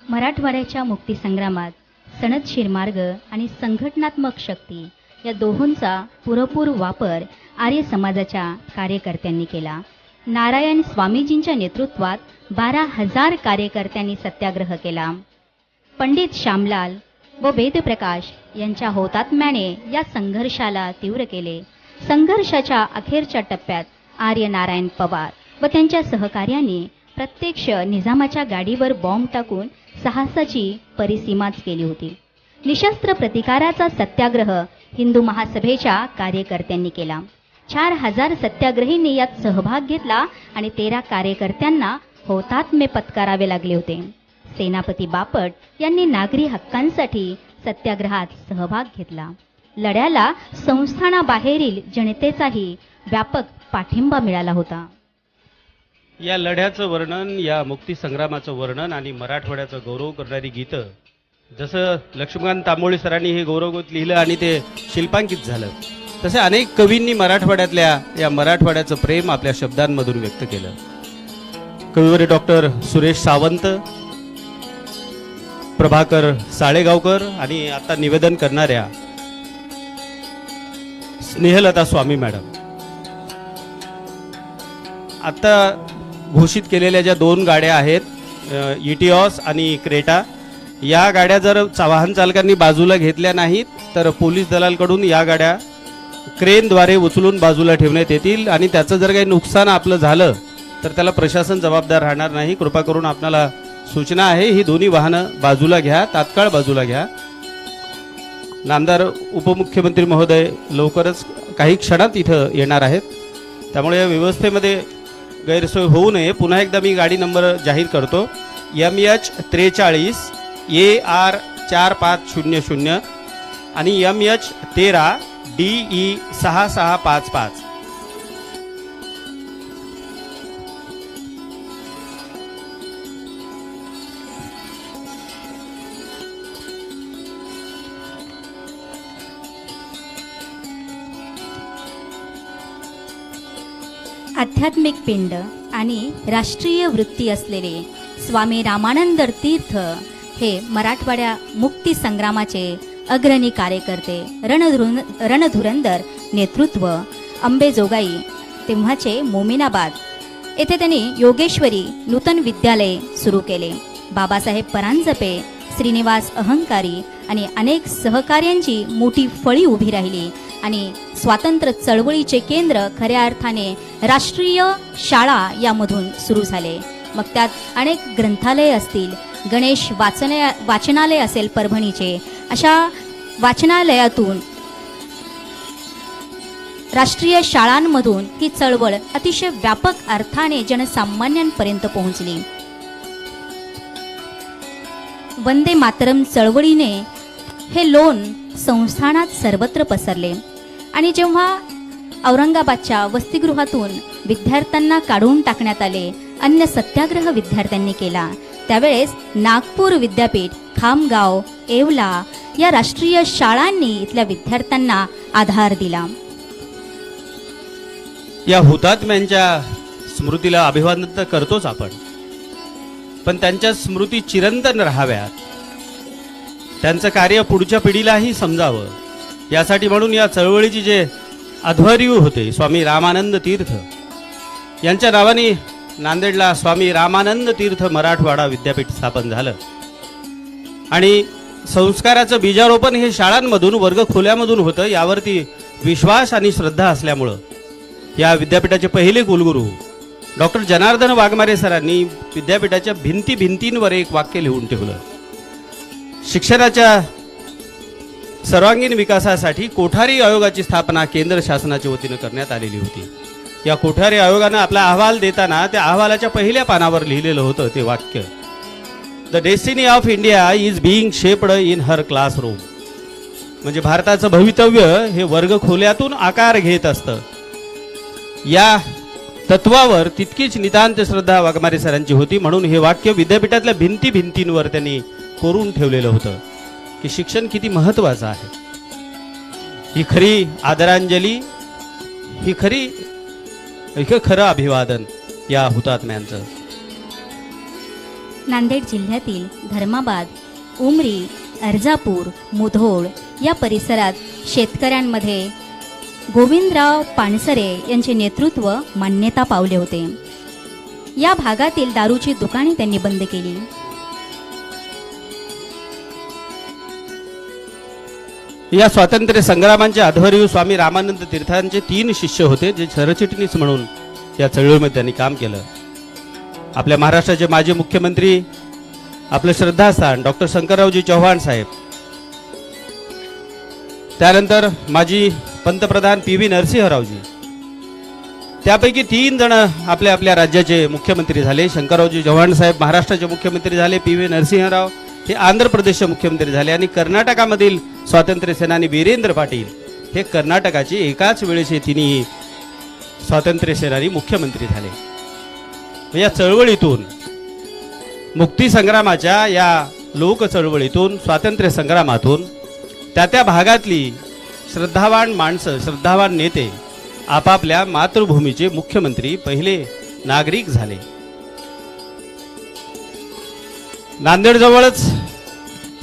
मराठवाड्याच्या मुक्तीसंग्रामात सनदशीर मार्ग आणि संघटनात्मक शक्ती या दोहोंचा पुरेपूर वापर आर्य समाजाच्या कार्यकर्त्यांनी केला. नारायण स्वामीजींच्या नेतृत्वात 12,000 कार्यकर्त्यांनी सत्याग्रह केला. पंडित श्यामलाल व वेदप्रकाश यांच्या हौतात्म्याने या संघर्षाला तीव्र केले. संघर्षाच्या अखेरच्या टप्प्यात आर्य नारायण पवार व त्यांच्या सहकार्यांनी प्रत्यक्ष निजामाच्या गाडीवर बॉम्ब टाकून साहसाची परिसीमाच केली होती. निशस्त्र प्रतिकाराचा सत्याग्रह हिंदू महासभेच्या कार्यकर्त्यांनी केला. 4,000 सत्याग्रहींनी यात सहभाग घेतला आणि 13 कार्यकर्त्यांना हौतात्म्य पत्करावे लागले होते. सेनापती बापट यांनी नागरी हक्कांसाठी सत्याग्रहात सहभाग घेतला. लढ्याला संस्थानाबाहेरील जनतेचाही व्यापक पाठिंबा मिळाला होता.
या लढ्याचं वर्णन, या मुक्तीसंग्रामाचं वर्णन आणि मराठवाड्याचा गौरव करणारी गीतं, जसं लक्ष्मण तांबोळी सरांनी हे गौरवगीत लिहिलं आणि ते शिल्पांकित झालं, तसे अनेक कवींनी मराठवाड्यातल्या या मराठवाड्याचं प्रेम आपल्या शब्दांमधून व्यक्त केलं. कविवर्य डॉक्टर सुरेश सावंत, प्रभाकर साळेगावकर आणि आता निवेदन करणाऱ्या स्नेहलता स्वामी मॅडम. आता घोषित केलेल्या ज्या 2 गाड्या आहेत, इटिऑस आणि क्रेटा, या गाड्या जर वाहन चालकांनी बाजूला घेतल्या नाहीत तर पोलीस दलाकडून या गाड्या क्रेनद्वारे उचलून बाजूला ठेवण्यात येतील आणि त्याचं जर काही नुकसान आपलं झालं तर त्याला प्रशासन जबाबदार राहणार नाही. कृपा करून आपल्याला सूचना आहे, ही दोन्ही वाहनं बाजूला घ्या, तात्काळ बाजूला घ्या. नामदार उपमुख्यमंत्री महोदय लवकरच काही क्षणात इथं येणार आहेत, त्यामुळे या व्यवस्थेमध्ये गैरसोय होऊ नये. पुन्हा एकदा मी गाडी नंबर जाहीर करतो, MH 43 AR 4500 आणि MH 13 DE 6655.
आध्यात्मिक पिंड आणि राष्ट्रीय वृत्ती असलेले स्वामी रामानंद तीर्थ हे मराठवाड्या मुक्ती संग्रामाचे अग्रणी कार्यकर्ते, रणधुरंदर नेतृत्व, अंबेजोगाई तेव्हाचे मोमिनाबाद येथे त्यांनी योगेश्वरी नूतन विद्यालय सुरू केले. बाबासाहेब परांजपे, श्रीनिवास अहंकारी आणि अनेक सहकार्यांची मोठी फळी उभी राहिली आणि स्वातंत्र्य चळवळीचे केंद्र खऱ्या अर्थाने राष्ट्रीय शाळा यामधून सुरू झाले. मग त्यात अनेक ग्रंथालय असतील, गणेश वाचनालय असेल परभणीचे, अशा वाचनालयातून राष्ट्रीय शाळांमधून ही चळवळ अतिशय व्यापक अर्थाने जनसामान्यांपर्यंत पोहोचली. वंदे मातरम चळवळीने हे लोण संस्थानात सर्वत्र पसरले आणि जेव्हा औरंगाबादच्या वसतिगृहातून विद्यार्थ्यांना काढून टाकण्यात आले, अन्न सत्याग्रह विद्यार्थ्यांनी केला, त्यावेळेस नागपूर विद्यापीठ, खामगाव, येवला या राष्ट्रीय शाळांनी इथल्या विद्यार्थ्यांना आधार दिला.
या हुतात्म्यांच्या स्मृतीला अभिवादन तर करतोच आपण, पण त्यांच्या स्मृती चिरंतन राहाव्यात, त्यांचं कार्य पुढच्या पिढीलाही समजावं, यासाठी म्हणून या चळवळीचे जे अध्वर्यू होते स्वामी रामानंद तीर्थ यांच्या नावाने नांदेडला स्वामी रामानंद तीर्थ मराठवाडा विद्यापीठ स्थापन झालं आणि संस्काराचं बीजारोपण हे शाळांमधून, वर्गखोल्यामधून होतं. यावरती विश्वास आणि श्रद्धा असल्यामुळं या विद्यापीठाचे पहिले कुलगुरू डॉक्टर जनार्दन वाघमारे सरांनी विद्यापीठाच्या भिंतींवर एक वाक्य लिहून ठेवलं. शिक्षणाच्या सर्वांगीण विकासासाठी कोठारी आयोगाची स्थापना केंद्र शासनाच्या वतीनं करण्यात आलेली होती. या कोठारी आयोगानं आपला अहवाल देताना त्या अहवालाच्या पहिल्या पानावर लिहिलेलं होतं ते वाक्य, the destiny of India is being shaped in her classroom. म्हणजे भारताचं भवितव्य हे वर्गखोल्यातून आकार घेत असतं. या तत्वावर तितकीच नितांत श्रद्धा वाघमारे सरांची होती. म्हणून हे वाक्य विद्यापीठातल्या भिंतींवर त्यांनी कोरून ठेवलेलं होतं की शिक्षण किती महत्वाचं आहे. ही खरी आदरांजली, ही खरं अभिवादन या हुतात्म्यांचं.
नांदेड जिल्ह्यातील धर्माबाद, उमरी, अर्जापूर, मुधोळ या परिसरात शेतकऱ्यांमध्ये गोविंदराव पानसरे यांचे नेतृत्व मान्यता पावले होते. या भागातील दारूची दुकाने त्यांनी बंद केली.
या स्वातंत्र्य संग्रामांचे अध्वर्यू स्वामी रामानंद तीर्थांचे 3 शिष्य होते, जे सरचिटणीस म्हणून या चळवळीमध्ये त्यांनी काम केलं. आपल्या महाराष्ट्राचे माजी मुख्यमंत्री, आपलं श्रद्धास्थान डॉक्टर शंकररावजी चव्हाण साहेब, त्यानंतर माजी पंतप्रधान PV नरसिंहरावजी, त्यापैकी 3 जण आपल्या राज्याचे मुख्यमंत्री झाले. शंकररावजी चव्हाण साहेब महाराष्ट्राचे मुख्यमंत्री झाले, PV नरसिंहराव हे आंध्र प्रदेशचे मुख्यमंत्री झाले आणि कर्नाटकामधील स्वातंत्र्य सेनानी वीरेंद्र पाटील हे कर्नाटकाचे एकाच वेळेस तिन्ही स्वातंत्र्य सेनानी मुख्यमंत्री झाले. या चळवळीतून, मुक्तीसंग्रामाच्या या लोक चळवळीतून, स्वातंत्र्य संग्रामातून त्या भागातली श्रद्धावान माणसं, श्रद्धावान नेते आपापल्या मातृभूमीचे मुख्यमंत्री, पहिले नागरिक झाले. नांदेडजवळच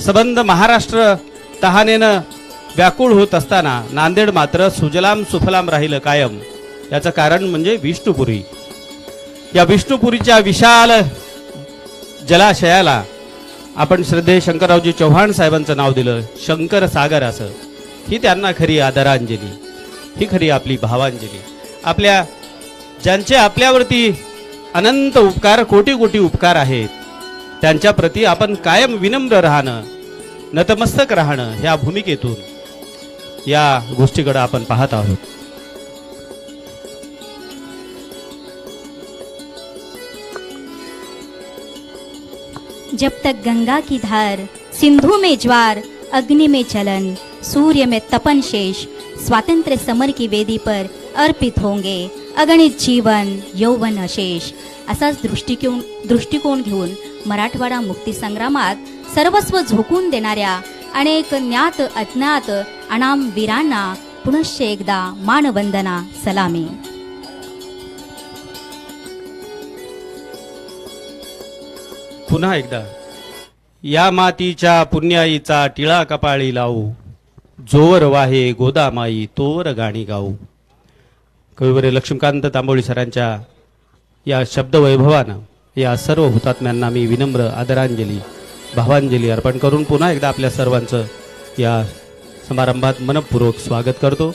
सबंध महाराष्ट्र तहानेनं व्याकुळ होत असताना नांदेड मात्र सुजलाम सुफलाम राहिलं कायम. याचं कारण म्हणजे विष्णुपुरी. या विष्णुपुरीच्या विशाल जलाशयाला आपण श्रद्धेय शंकररावजी चव्हाण साहेबांचं नाव दिलं, शंकर सागर असं. ही त्यांना खरी आदरांजली, ही खरी आपली भावांजली. ज्यांचे आपल्यावरती अनंत उपकार, कोटी कोटी उपकार आहेत, त्यांच्या प्रती आपण कायम विनम्र राहणं, नतमस्तक राहणं, ह्या भूमिकेतून या गोष्टीकडे आपण पाहत आहोत.
जब तक गंगा की धार, सिंधु में ज्वार, अग्नि में जलन, सूर्य में तपन शेष, स्वातंत्र्य समर की वेदी पर अर्पित होंगे अगणित जीवन यौवन अशेष. असाच दृष्टिकोन घेऊन मराठवाडा मुक्ती संग्रामात सर्वस्व झोकून देणाऱ्या अनेक ज्ञात अज्ञात अनाम वीरांना पुनश्च एकदा मानवंदना, सलामी.
पुन्हा एकदा या मातीच्या पुण्याईचा टिळा कपाळी लावू, जोवर वाहे गोदामाई तोवर गाणी गाऊ. कविवर्य लक्ष्मीकांत तांबोळी सरांच्या या शब्दवैभवानं या सर्व हुतात्म्यांना मी विनम्र आदरांजली, भावांजली अर्पण करून पुन्हा एकदा आपल्या सर्वांचं या समारंभात मनपूर्वक स्वागत करतो.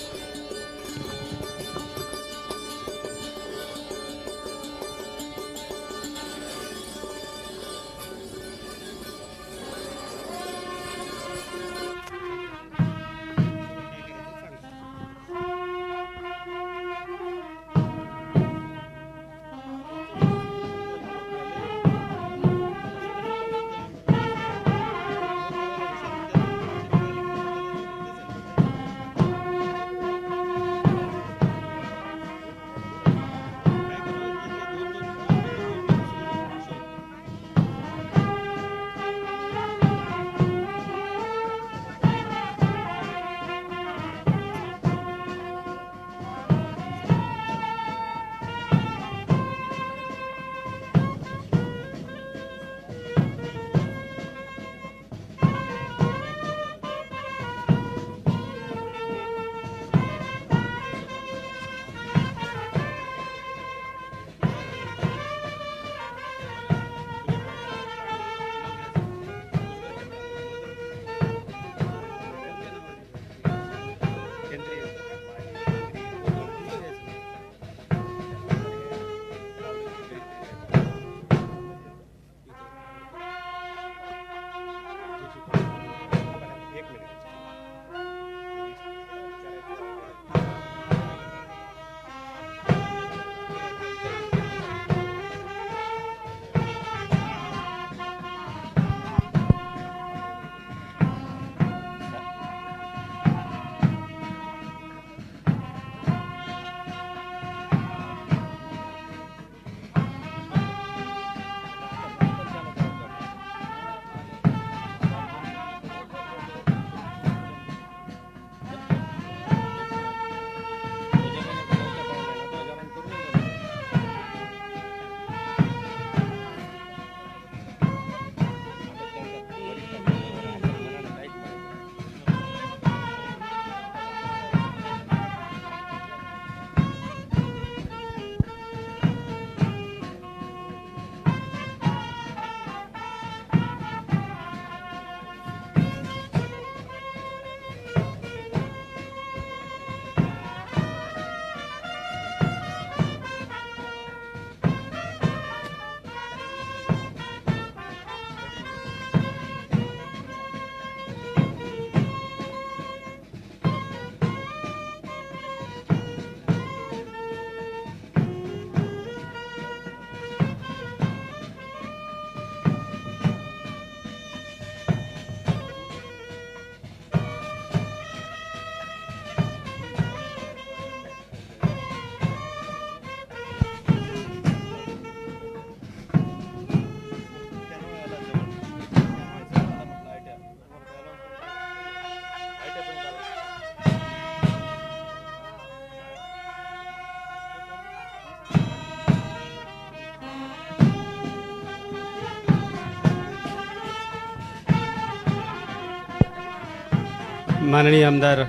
माननीय आमदार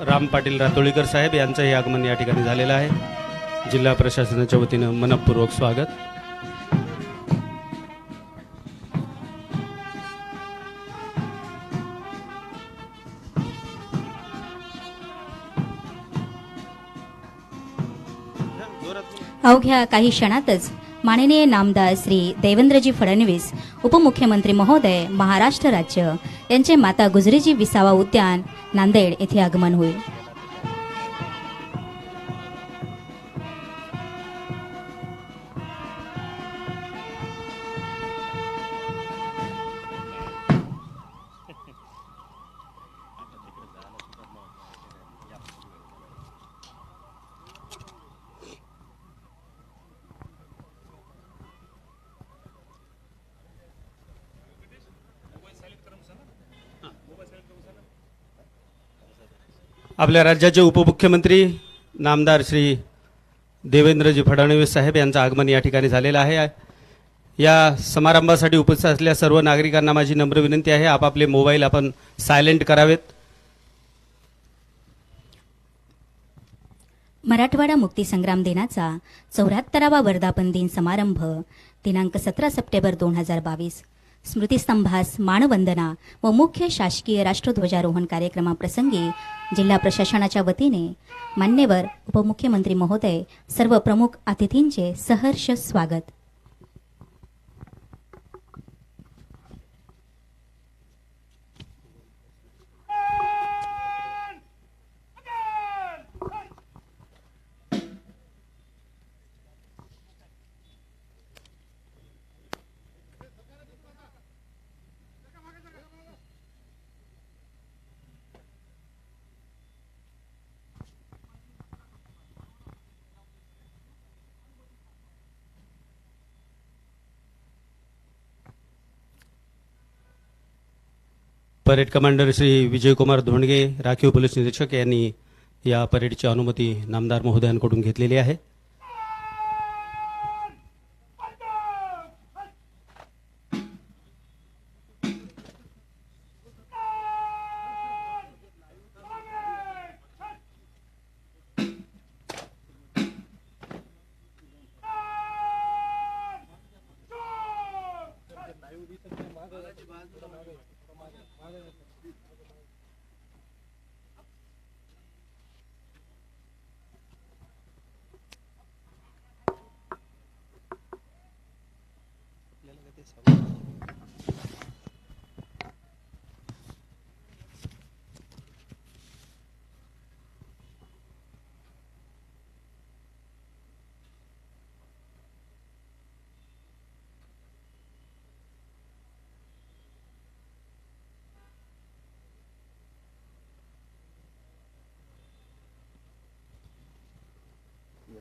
राम पाटील रातोळीकर साहेब यांचंही आगमन या ठिकाणी झालेलं आहे. जिल्हा प्रशासनाच्या वतीनं मनपूर्वक स्वागत.
अवघ्या काही क्षणातच माननीय नामदार श्री देवेंद्रजी फडणवीस उपमुख्यमंत्री महोदय महाराष्ट्र राज्य यांचे माता गुजरीजी विसावा उद्यान नांदेड येथे आगमन होईल.
आपल्या राज्याचे उपमुख्यमंत्री नामदार श्री देवेंद्रजी फडणवीस साहेब यांचं आगमन या ठिकाणी झालेलं आहे. या समारंभासाठी उपस्थित असलेल्या सर्व नागरिकांना माझी नम्र विनंती आहे, आपापले मोबाईल आपण सायलेंट करावेत.
मराठवाडा मुक्तीसंग्राम दिनाचा 74वा वर्धापन दिन समारंभ दिनांक 17 सप्टेंबर 2022 स्मृतिस्तंभास मानवंदना व मुख्य शासकीय राष्ट्रध्वजारोहण कार्यक्रमाप्रसंगी जिल्हा प्रशासनाच्या वतीने मान्यवर उपमुख्यमंत्री महोदय सर्व प्रमुख अतिथींचे सहर्ष स्वागत.
परेड कमांडर श्री विजयकुमार धोंडगे राखीव पोलीस निरीक्षक यांनी या परेडची अनुमती नामदार महोदयांकडून घेतलेली आहे.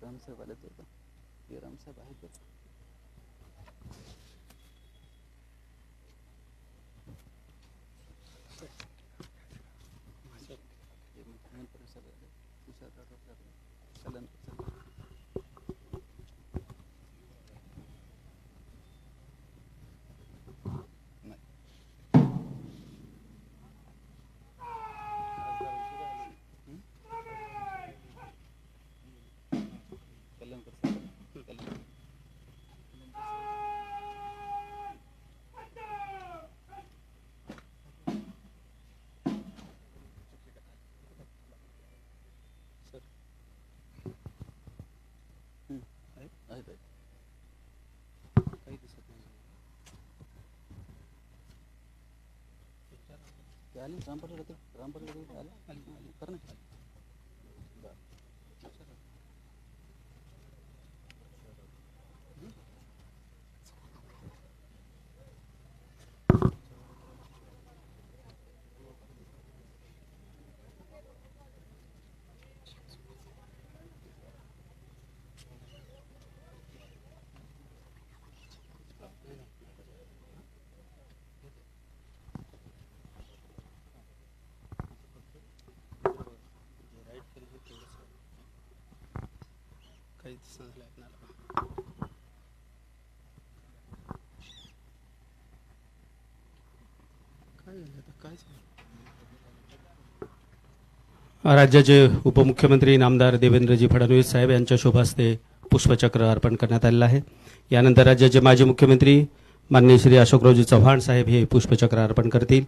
रामसाहेब आले होते. हे रामसाहेब आहेत. आले रामपूर आले कर ना.
काय झालं आता? काय झालं? राज्याचे उपमुख्यमंत्री नामदार देवेंद्रजी फडणवीस साहेब यांच्या शोभास्ते पुष्पचक्र अर्पण करण्यात आलेलं आहे. यानंतर राज्याचे माजी मुख्यमंत्री माननीय श्री अशोकरावजी चव्हाण साहेब हे पुष्पचक्र अर्पण करतील.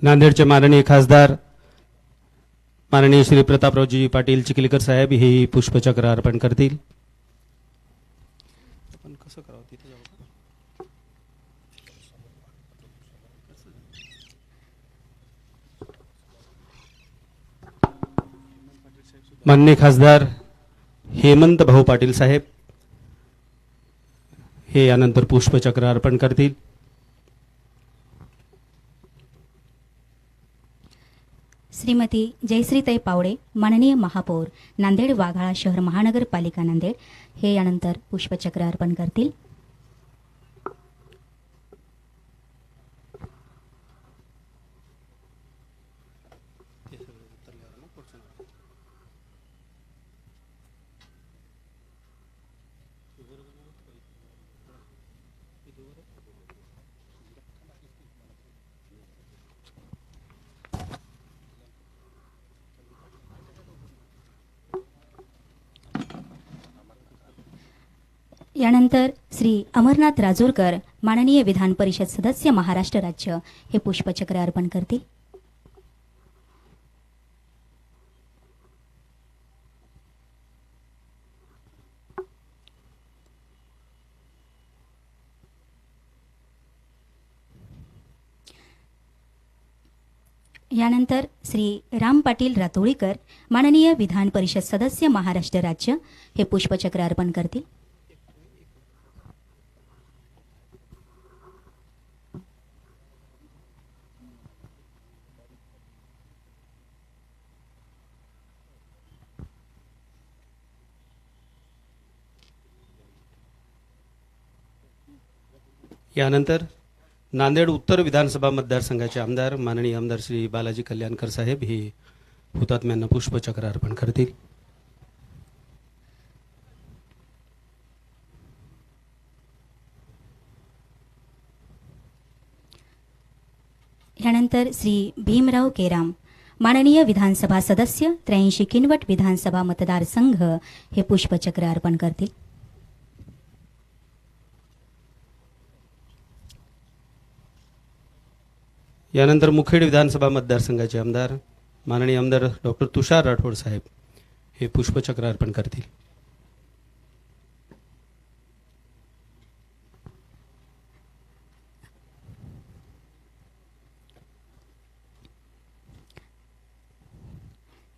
नांदेडचे माननीय खासदार माननीय श्री प्रतापरावजी पाटील चिखलीकर साहेब हे पुष्पचक्र अर्पण करतील. माननीय खासदार हेमंत भाऊ पाटील साहेब हे यानंतर पुष्पचक्र अर्पण करतील.
श्रीमती जयश्रीताई पावडे माननीय महापौर नांदेड वाघाळा शहर महानगरपालिका नांदेड हे यानंतर पुष्पचक्र अर्पण करतील. यानंतर श्री अमरनाथ राजूरकर माननीय विधान परिषद सदस्य महाराष्ट्र राज्य हे पुष्पचक्र अर्पण करतील. यानंतर श्री राम पाटील रातोळीकर माननीय विधान परिषद सदस्य महाराष्ट्र राज्य हे पुष्पचक्र अर्पण करतील.
यानंतर नांदेड उत्तर विधानसभा मतदारसंघाचे आमदार माननीय आमदार श्री बालाजी कल्याणकर साहेब हे हुतात्म्यांना पुष्पचक्र अर्पण करतील.
यानंतर श्री भीमराव केराम माननीय विधानसभा सदस्य 83 किनवट विधानसभा मतदारसंघ हे पुष्पचक्र अर्पण करतील.
यानंतर मुखेड विधानसभा मतदारसंघाचे आमदार माननीय आमदार डॉक्टर तुषार राठोड साहेब हे पुष्पचक्र अर्पण करतील.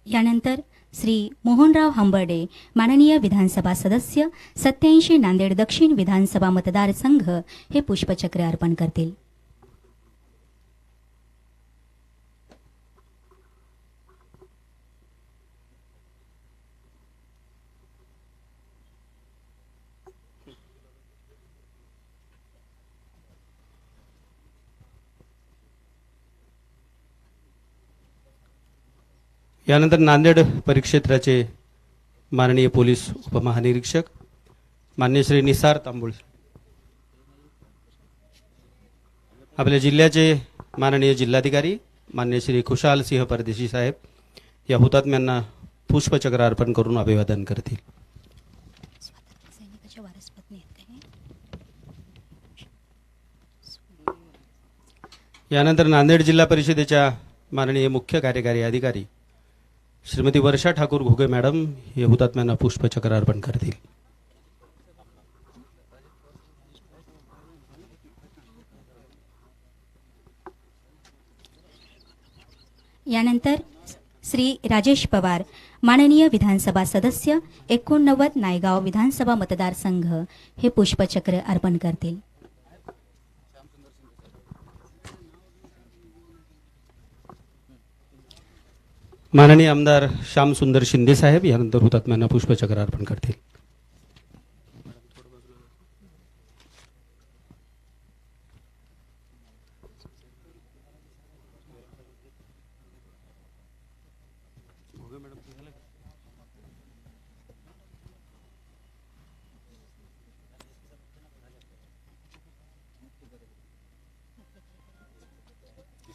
यानंतर श्री मोहनराव हंबर्डे माननीय विधानसभा सदस्य 87 नांदेड दक्षिण विधानसभा मतदारसंघ हे पुष्पचक्र अर्पण करतील.
यानंतर नांदेड परिक्षेत्राचे माननीय पोलीस उपमहानिरीक्षक मान्य श्री निसार तांबुळ, आपल्या जिल्ह्याचे माननीय जिल्हाधिकारी मान्य श्री खुशाल सिंह परदेशी साहेब या हुतात्म्यांना पुष्पचक्र अर्पण करून अभिवादन करतील. यानंतर नांदेड जिल्हा परिषदेच्या माननीय मुख्य कार्यकारी अधिकारी श्रीमती वर्षा ठाकूर घुगे मॅडम हे हुतात्म्यांना पुष्पचक्र अर्पण करतील.
यानंतर श्री राजेश पवार माननीय विधानसभा सदस्य 89 नायगाव विधानसभा मतदारसंघ हे पुष्पचक्र अर्पण करतील.
माननीय आमदार श्यामसुंदर शिंदे साहेब यानंतर हुतात्म्यांना पुष्पचक्र अर्पण करतील.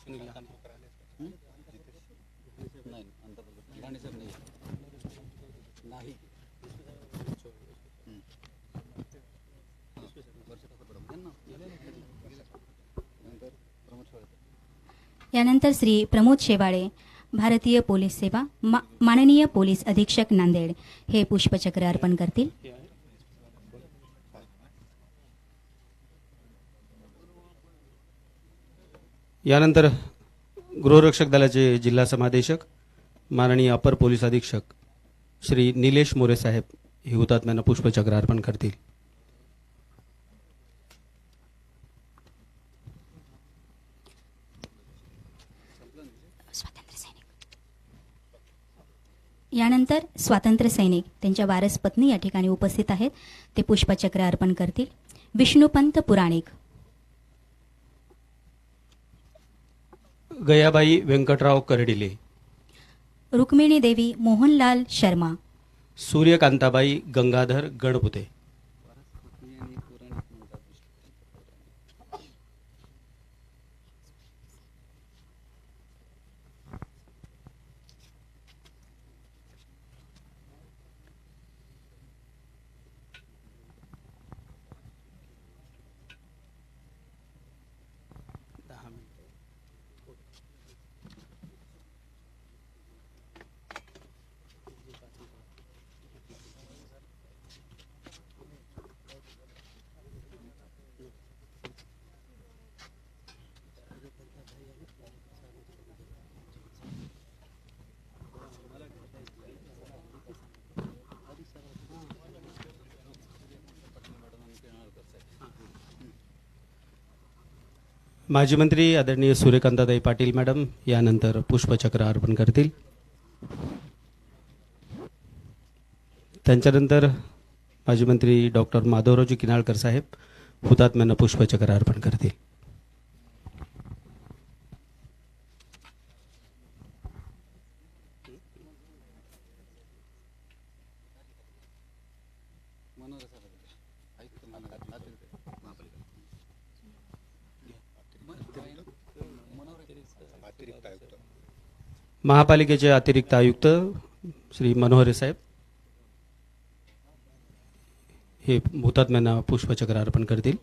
नाही अंदाज लांडे साहेब नाही नंतर प्रमोद शेवाळे.
यानंतर श्री प्रमोद शेवाळे, भारतीय पोलीस सेवा, माननीय पोलीस अधीक्षक नांदेड हे पुष्पचक्र अर्पण करतील.
यानंतर गृहरक्षक दलाचे जिल्हा समादेशक माननीय अपर पोलीस अधीक्षक श्री निलेश मोरे साहेब हे हुतात्म्यांना पुष्पचक्र अर्पण करतील.
यानंतर स्वातंत्र्य सैनिक त्यांच्या वारस पत्नी या ठिकाणी उपस्थित आहेत. ते पुष्पचक्र अर्पण करतील. विष्णुपंत पुराणिक,
गयाबाई व्यंकटराव करडिले,
रुक्मिणी देवी मोहनलाल शर्मा,
सूर्यकांताबाई गंगाधर गणपुते, माजी मंत्री आदरणीय सूर्यकांताताई पाटील मॅडम यानंतर पुष्पचक्र अर्पण करतील. त्यांच्यानंतर माजी मंत्री डॉक्टर माधवरावजी किनाळकर साहेब हुतात्म्यांना पुष्पचक्र अर्पण करतील.
मनोहर साहेब आयुक्त महापालिका
महापालिकेचे अतिरिक्त आयुक्त श्री मनोहरे साहेब हे हुतात्म्यांना पुष्पचक्र अर्पण करतील.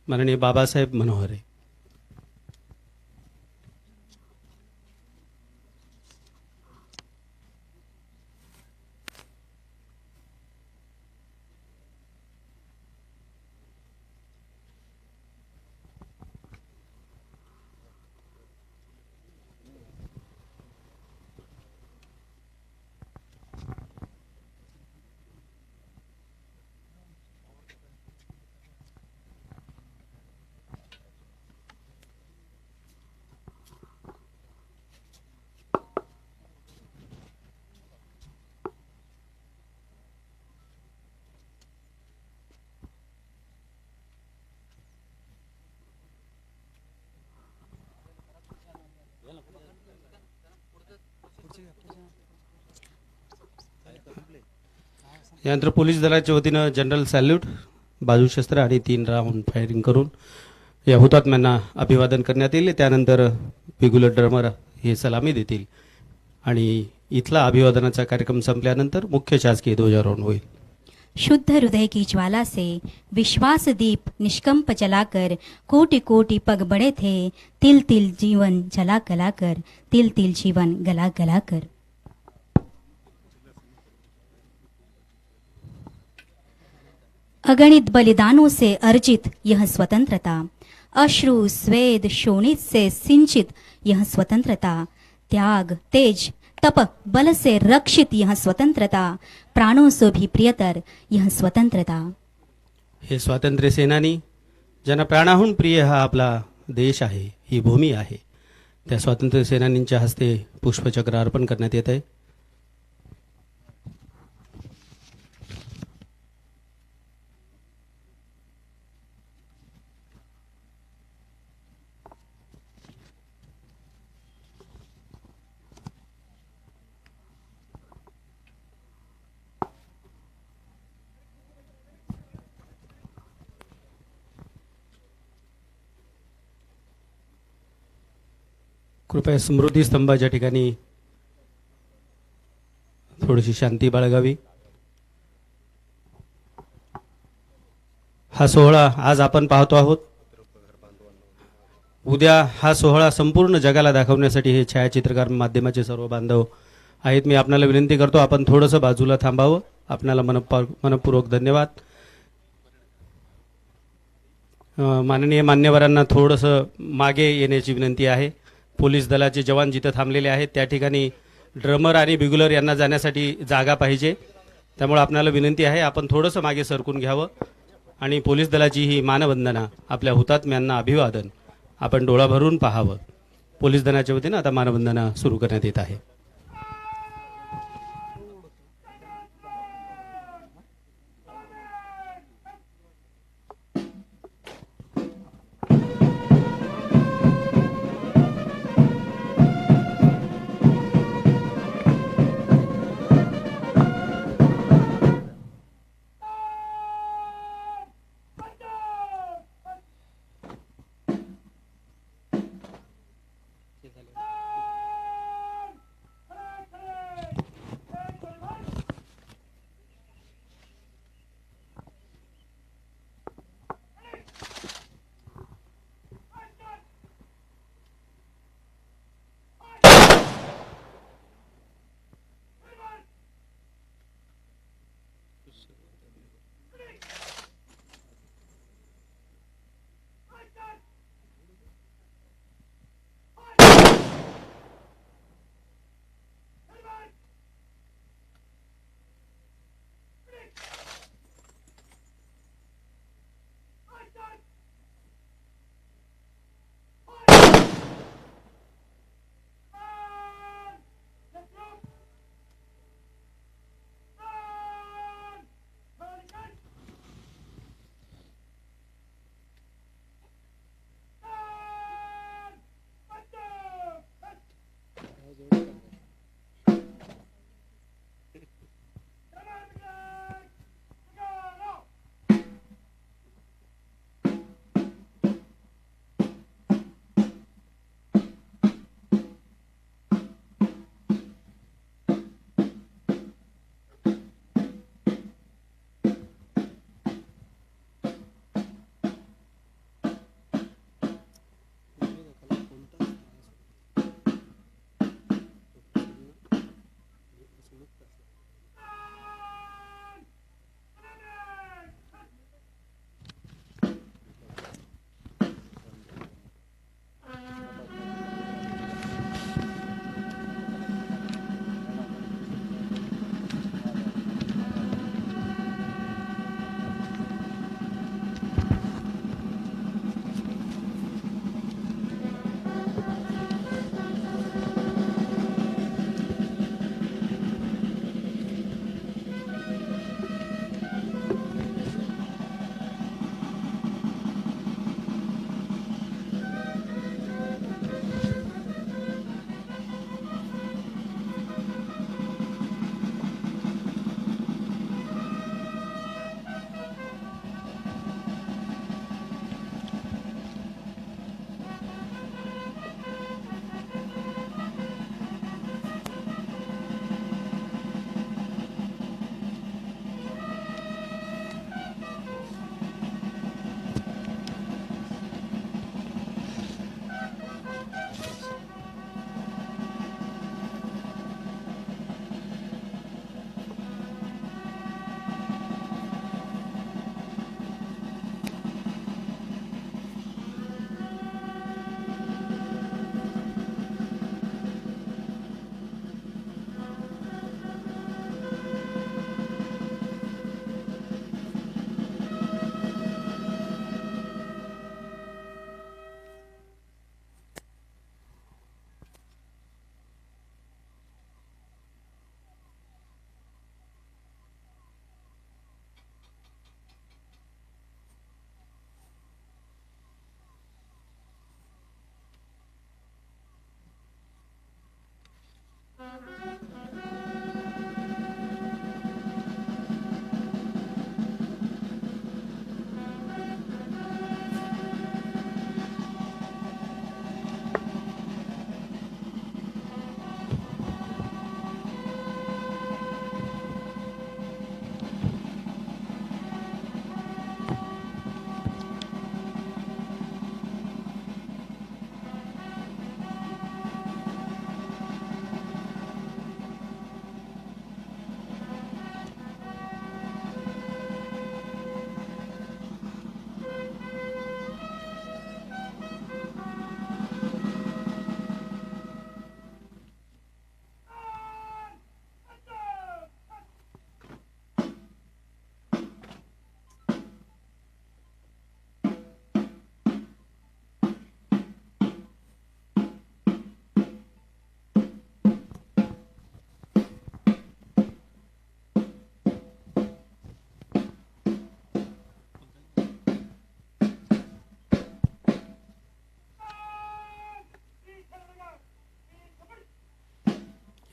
माननीय बाबासाहेब मनोहरे, यानंतर पोलीस दलाच्या वतीनं जनरल सॅल्यूट, बाजूशस्त्र आणि 3 राऊंड फायरिंग करून या हुतात्म्यांना अभिवादन करण्यात येईल. त्यानंतर रेग्युलर ड्रमर हे सलामी देतील आणि इथला अभिवादनाचा कार्यक्रम संपल्यानंतर मुख्य शासकीय ध्वजारोहण होईल.
शुद्ध हृदय की ज्वाला से विश्वास दीप निष्कंप जलाकर कोटि कोटि पग बड़े थे, तिल तिल जीवन जला गला कर, तिल तिल जीवन गला गला कर. अगणित बलिदानों से अर्जित यह स्वतंत्रता, अश्रु स्वेद शोणित से सिंचित यह स्वतंत्रता, त्याग तेज तप बल से रक्षित यह स्वतंत्रता, प्राणों से भी प्रियतर यह स्वतंत्रता.
हे स्वातंत्र्य सेनानी ज्यांना प्राणाहून प्रिय हा आपला देश आहे, ही भूमी आहे, त्या स्वातंत्र्य सेनानींच्या हस्ते पुष्पचक्र अर्पण करण्यात येत आहे. कृपया स्मृती स्तंभाच्या ठिकाणी थोडीशी शांती बाळगावी. हा सोहळा आज आपण पाहतो आहोत. उद्या हा सोहळा संपूर्ण जगाला दाखवण्यासाठी हे छायाचित्रकार माध्यमाचे सर्व बांधव आहेत. मी आपणाला विनंती करतो आपण थोडंसं बाजूला थांबावं. आपणाला मनपूर्वक धन्यवाद. माननीय मान्यवरांना थोडंसं मागे येण्याची विनंती आहे. पोलीस दलाचे जवान जिथं थांबलेले आहेत त्या ठिकाणी ड्रमर आणि बिगुलर यांना जाण्यासाठी जागा पाहिजे. त्यामुळे आपल्याला विनंती आहे आपण थोडंसं मागे सरकून घ्यावं आणि पोलीस दलाची ही मानवंदना, आपल्या हुतात्म्यांना अभिवादन आपण डोळा भरून पाहावं. पोलीस दलाच्या वतीनं आता मानवंदना सुरू करण्यात येत आहे.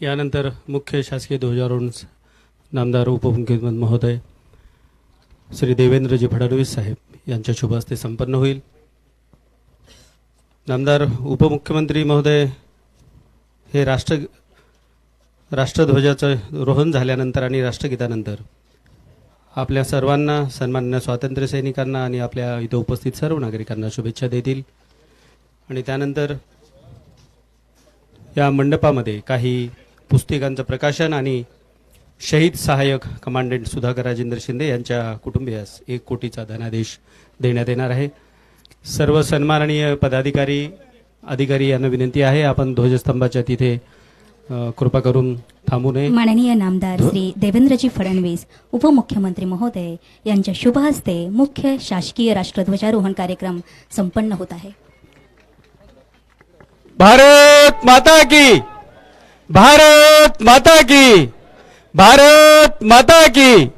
यानंतर मुख्य शासकीय ध्वजारोहण नामदार उपमुख्यमंत्री महोदय श्री देवेंद्रजी फडणवीस साहेब यांच्या शुभ हस्ते संपन्न होईल. नामदार उपमुख्यमंत्री महोदय हे राष्ट्रध्वजाचं रोहन झाल्यानंतर आणि राष्ट्रगीतानंतर आपल्या सर्वांना सन्माननीय स्वातंत्र्य सैनिकांना आणि आपल्या इथं उपस्थित सर्व नागरिकांना शुभेच्छा देतील. आणि त्यानंतर या मंडपामध्ये काही पुस्तिकांचं प्रकाशन आणि शहीद सहाय्यक कमांडंट सुधाकर राजेंद्र शिंदे यांच्या कुटुंबियास 1 कोटीचा धनादेश देण्यात येणार आहे. सर्व सन्माननीय पदाधिकारी अधिकारी यांना विनंती आहे आपण ध्वजस्तंभाच्या तिथे कृपा करून थांबू नये.
माननीय नामदार श्री देवेंद्रजी फडणवीस उपमुख्यमंत्री महोदय यांच्या शुभ हस्ते मुख्य शासकीय राष्ट्रध्वजारोहण कार्यक्रम संपन्न होत आहे.
भारत माता की, भारत माता की, भारत माता की.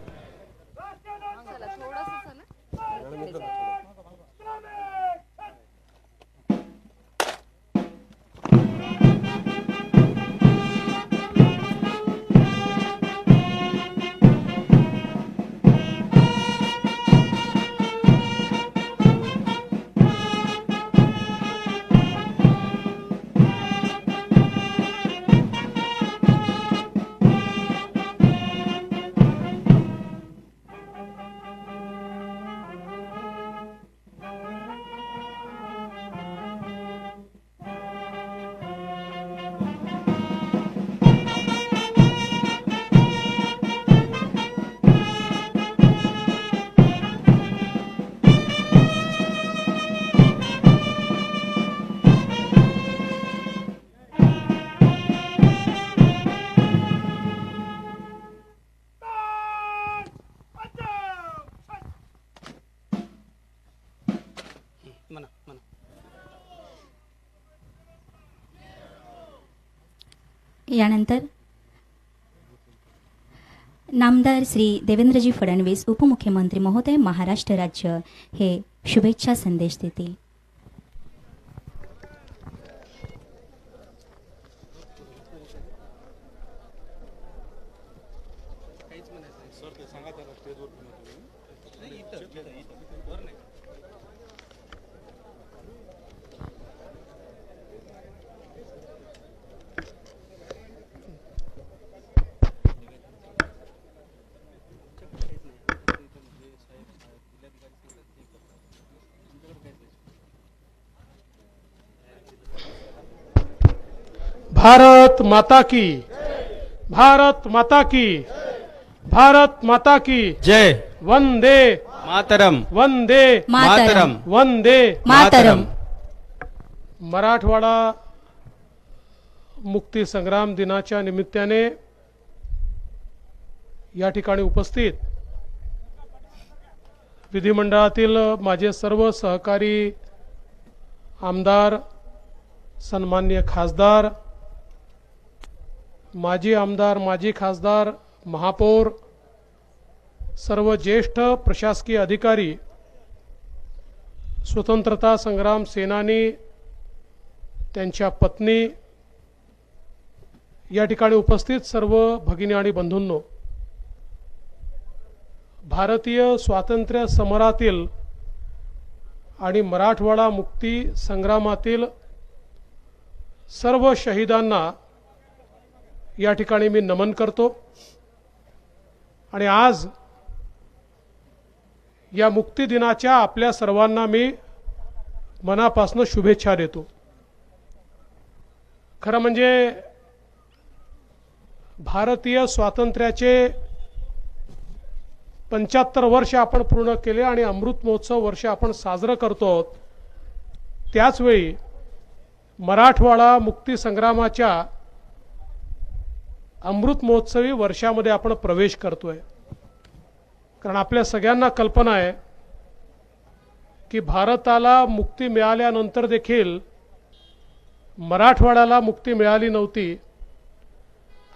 यानंतर नामदार श्री देवेंद्रजी फडणवीस उपमुख्यमंत्री महोदय महाराष्ट्र राज्य हे शुभेच्छा संदेश देतील.
भारत माता की, भारत माता की, भारत माता की
जय.
वंदे
मातरम,
वंदे
मातरम,
वंदे
मातरम.
मराठवाडा मुक्ती संग्राम दिनाच्या निमित्ताने या ठिकाणी उपस्थित विधिमंडळातील माझे सर्व सहकारी आमदार, सन्माननीय खासदार, माजी आमदार, माजी खासदार, महापौर, सर्व ज्येष्ठ प्रशासकीय अधिकारी, स्वतंत्रता संग्राम सेनानी, त्यांच्या पत्नी, या ठिकाणी उपस्थित सर्व भगिनी आणि बंधूंनो, भारतीय स्वातंत्र्य समरातील आणि मराठवाडा मुक्ती संग्रामातील सर्व शहीदांना या ठिकाणी मी नमन करतो. आणि आज या मुक्ती दिनाच्या आपल्या सर्वांना मी मनापासून शुभेच्छा देतो. खरं म्हणजे भारतीय स्वातंत्र्याचे 75 वर्ष आपण पूर्ण केले आणि अमृत महोत्सव वर्ष आपण साजरं करतो. त्याचवेळी मराठवाडा मुक्ती संग्रामाच्या अमृत महोत्सवी वर्षामध्ये आपण प्रवेश करतोय. कारण आपल्या सगळ्यांना कल्पना आहे की भारताला मुक्ती मिळाल्यानंतर देखील मराठवाड्याला मुक्ती मिळाली नव्हती.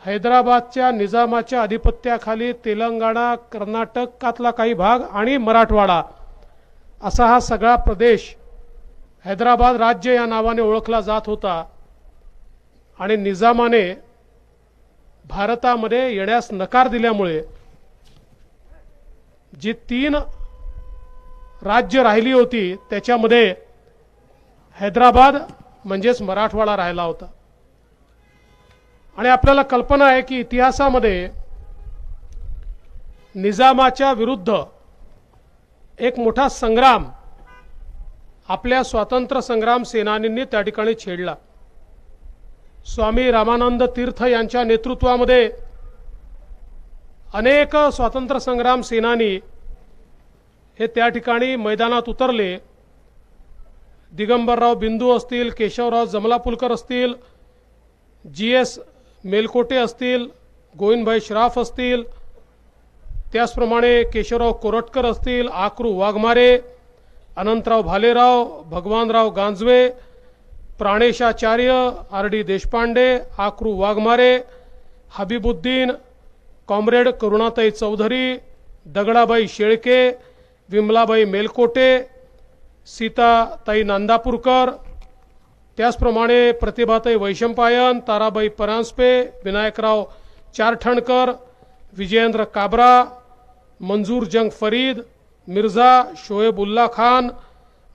हैदराबादच्या निजामाच्या अधिपत्याखाली तेलंगणा, कर्नाटकातला काही भाग आणि मराठवाडा असा हा सगळा प्रदेश हैदराबाद राज्य या नावाने ओळखला जात होता. आणि निजामाने भारतामध्ये येण्यास नकार दिल्यामुळे जी 3 राज्य राहिली होती त्याच्यामध्ये हैदराबाद म्हणजेच मराठवाडा राहिला होता. आणि आपल्याला कल्पना आहे की इतिहासामध्ये निजामाच्या विरुद्ध एक मोठा संग्राम आपल्या स्वातंत्र्य संग्राम सेनानींनी त्या ठिकाणी छेडला. स्वामी रामानंद तीर्थ यांच्या नेतृत्वामध्ये अनेक स्वातंत्र्य संग्राम सेनानी हे त्या ठिकाणी मैदानात उतरले. दिगंबरराव बिंदू असतील, केशवराव जमलापुलकर असतील, GS मेलकोटे असतील, गोविंदभाई श्राफ असतील, त्याचप्रमाणे केशवराव कोरटकर असतील, आकरू वाघमारे, अनंतराव भालेराव, भगवानराव गांजवे, प्राणेशाचार्य, RD देशपांडे, आकरू वाघमारे, हबीबुद्दीन, कॉम्रेड करुणाताई चौधरी, दगडाबाई शेळके, विमलाबाई मेलकोटे, सीताताई नांदापूरकर, त्याचप्रमाणे प्रतिभाताई वैशंपायन, ताराबाई परांजपे, विनायकराव चारठणकर, विजयेंद्र काबरा, मंजूर जंग फरीद, मिर्झा, शोएब उल्ला खान,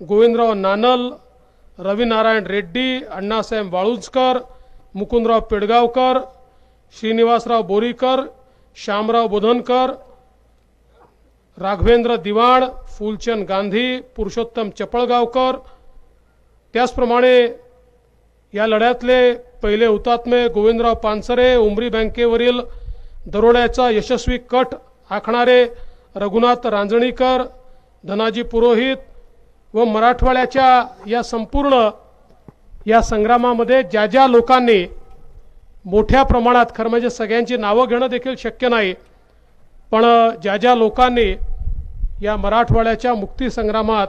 गोविंदराव नानल, रविनारायण रेड्डी, अण्णासाहेब वाळुंजकर, मुकुंदराव पेडगावकर, श्रीनिवासराव बोरीकर, श्यामराव बोधनकर, राघवेंद्र दिवाण, फुलचंद गांधी, पुरुषोत्तम चपळगावकर, त्याचप्रमाणे या लढ्यातले पहिले हुतात्मे गोविंदराव पानसरे, उमरी बँकेवरील दरोड्याचा यशस्वी कट आखणारे रघुनाथ रांजणीकर, धनाजी पुरोहित व मराठवाड्याच्या या संपूर्ण या संग्रामामध्ये ज्या ज्या लोकांनी मोठ्या प्रमाणात, खरं म्हणजे सगळ्यांची नावं घेणं देखील शक्य नाही, पण ज्या ज्या लोकांनी या मराठवाड्याच्या मुक्ती संग्रामात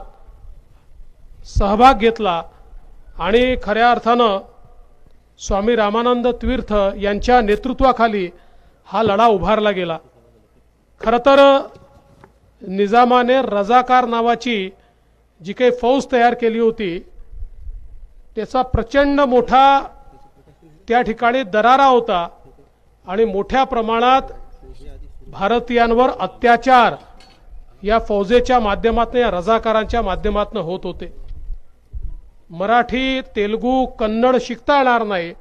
सहभाग घेतला आणि खऱ्या अर्थानं स्वामी रामानंद तीर्थ यांच्या नेतृत्वाखाली हा लढा उभारला गेला. खरं तर निजामाने रजाकार नावाची जी काही फौज तयार केली होती त्याचा प्रचंड मोठा त्या ठिकाणी दरारा होता आणि मोठ्या प्रमाणात भारतीयांवर अत्याचार या फौजेच्या माध्यमातून, या रजाकारांच्या माध्यमातून होत होते. मराठी, तेलुगू, कन्नड शिकता येणार नाही,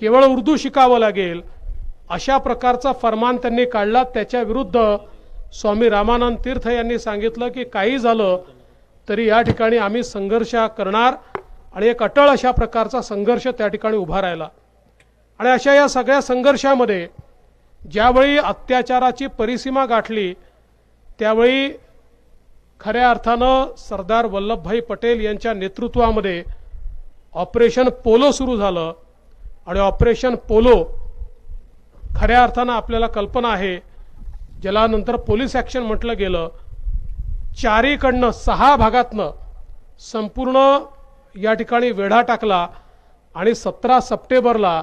केवळ उर्दू शिकावं लागेल, अशा प्रकारचा फरमान त्यांनी काढला. त्याच्या विरुद्ध स्वामी रामानंद तीर्थ यांनी सांगितलं की काही झालं तरी या ठिकाणी आम्ही संघर्ष करणार आणि एक अटळ अशा प्रकारचा संघर्ष त्या ठिकाणी उभा राहिला. आणि अशा या सगळ्या संघर्षामध्ये ज्यावेळी अत्याचाराची परिसीमा गाठली त्यावेळी खऱ्या अर्थानं सरदार वल्लभभाई पटेल यांच्या नेतृत्वामध्ये ऑपरेशन पोलो सुरू झालं. आणि ऑपरेशन पोलो खऱ्या अर्थानं आपल्याला कल्पना आहे, ज्याला नंतर पोलीस ॲक्शन म्हटलं गेलं, चारीकडनं 6 भागातनं संपूर्ण या ठिकाणी वेढा टाकला आणि 17 सप्टेंबरला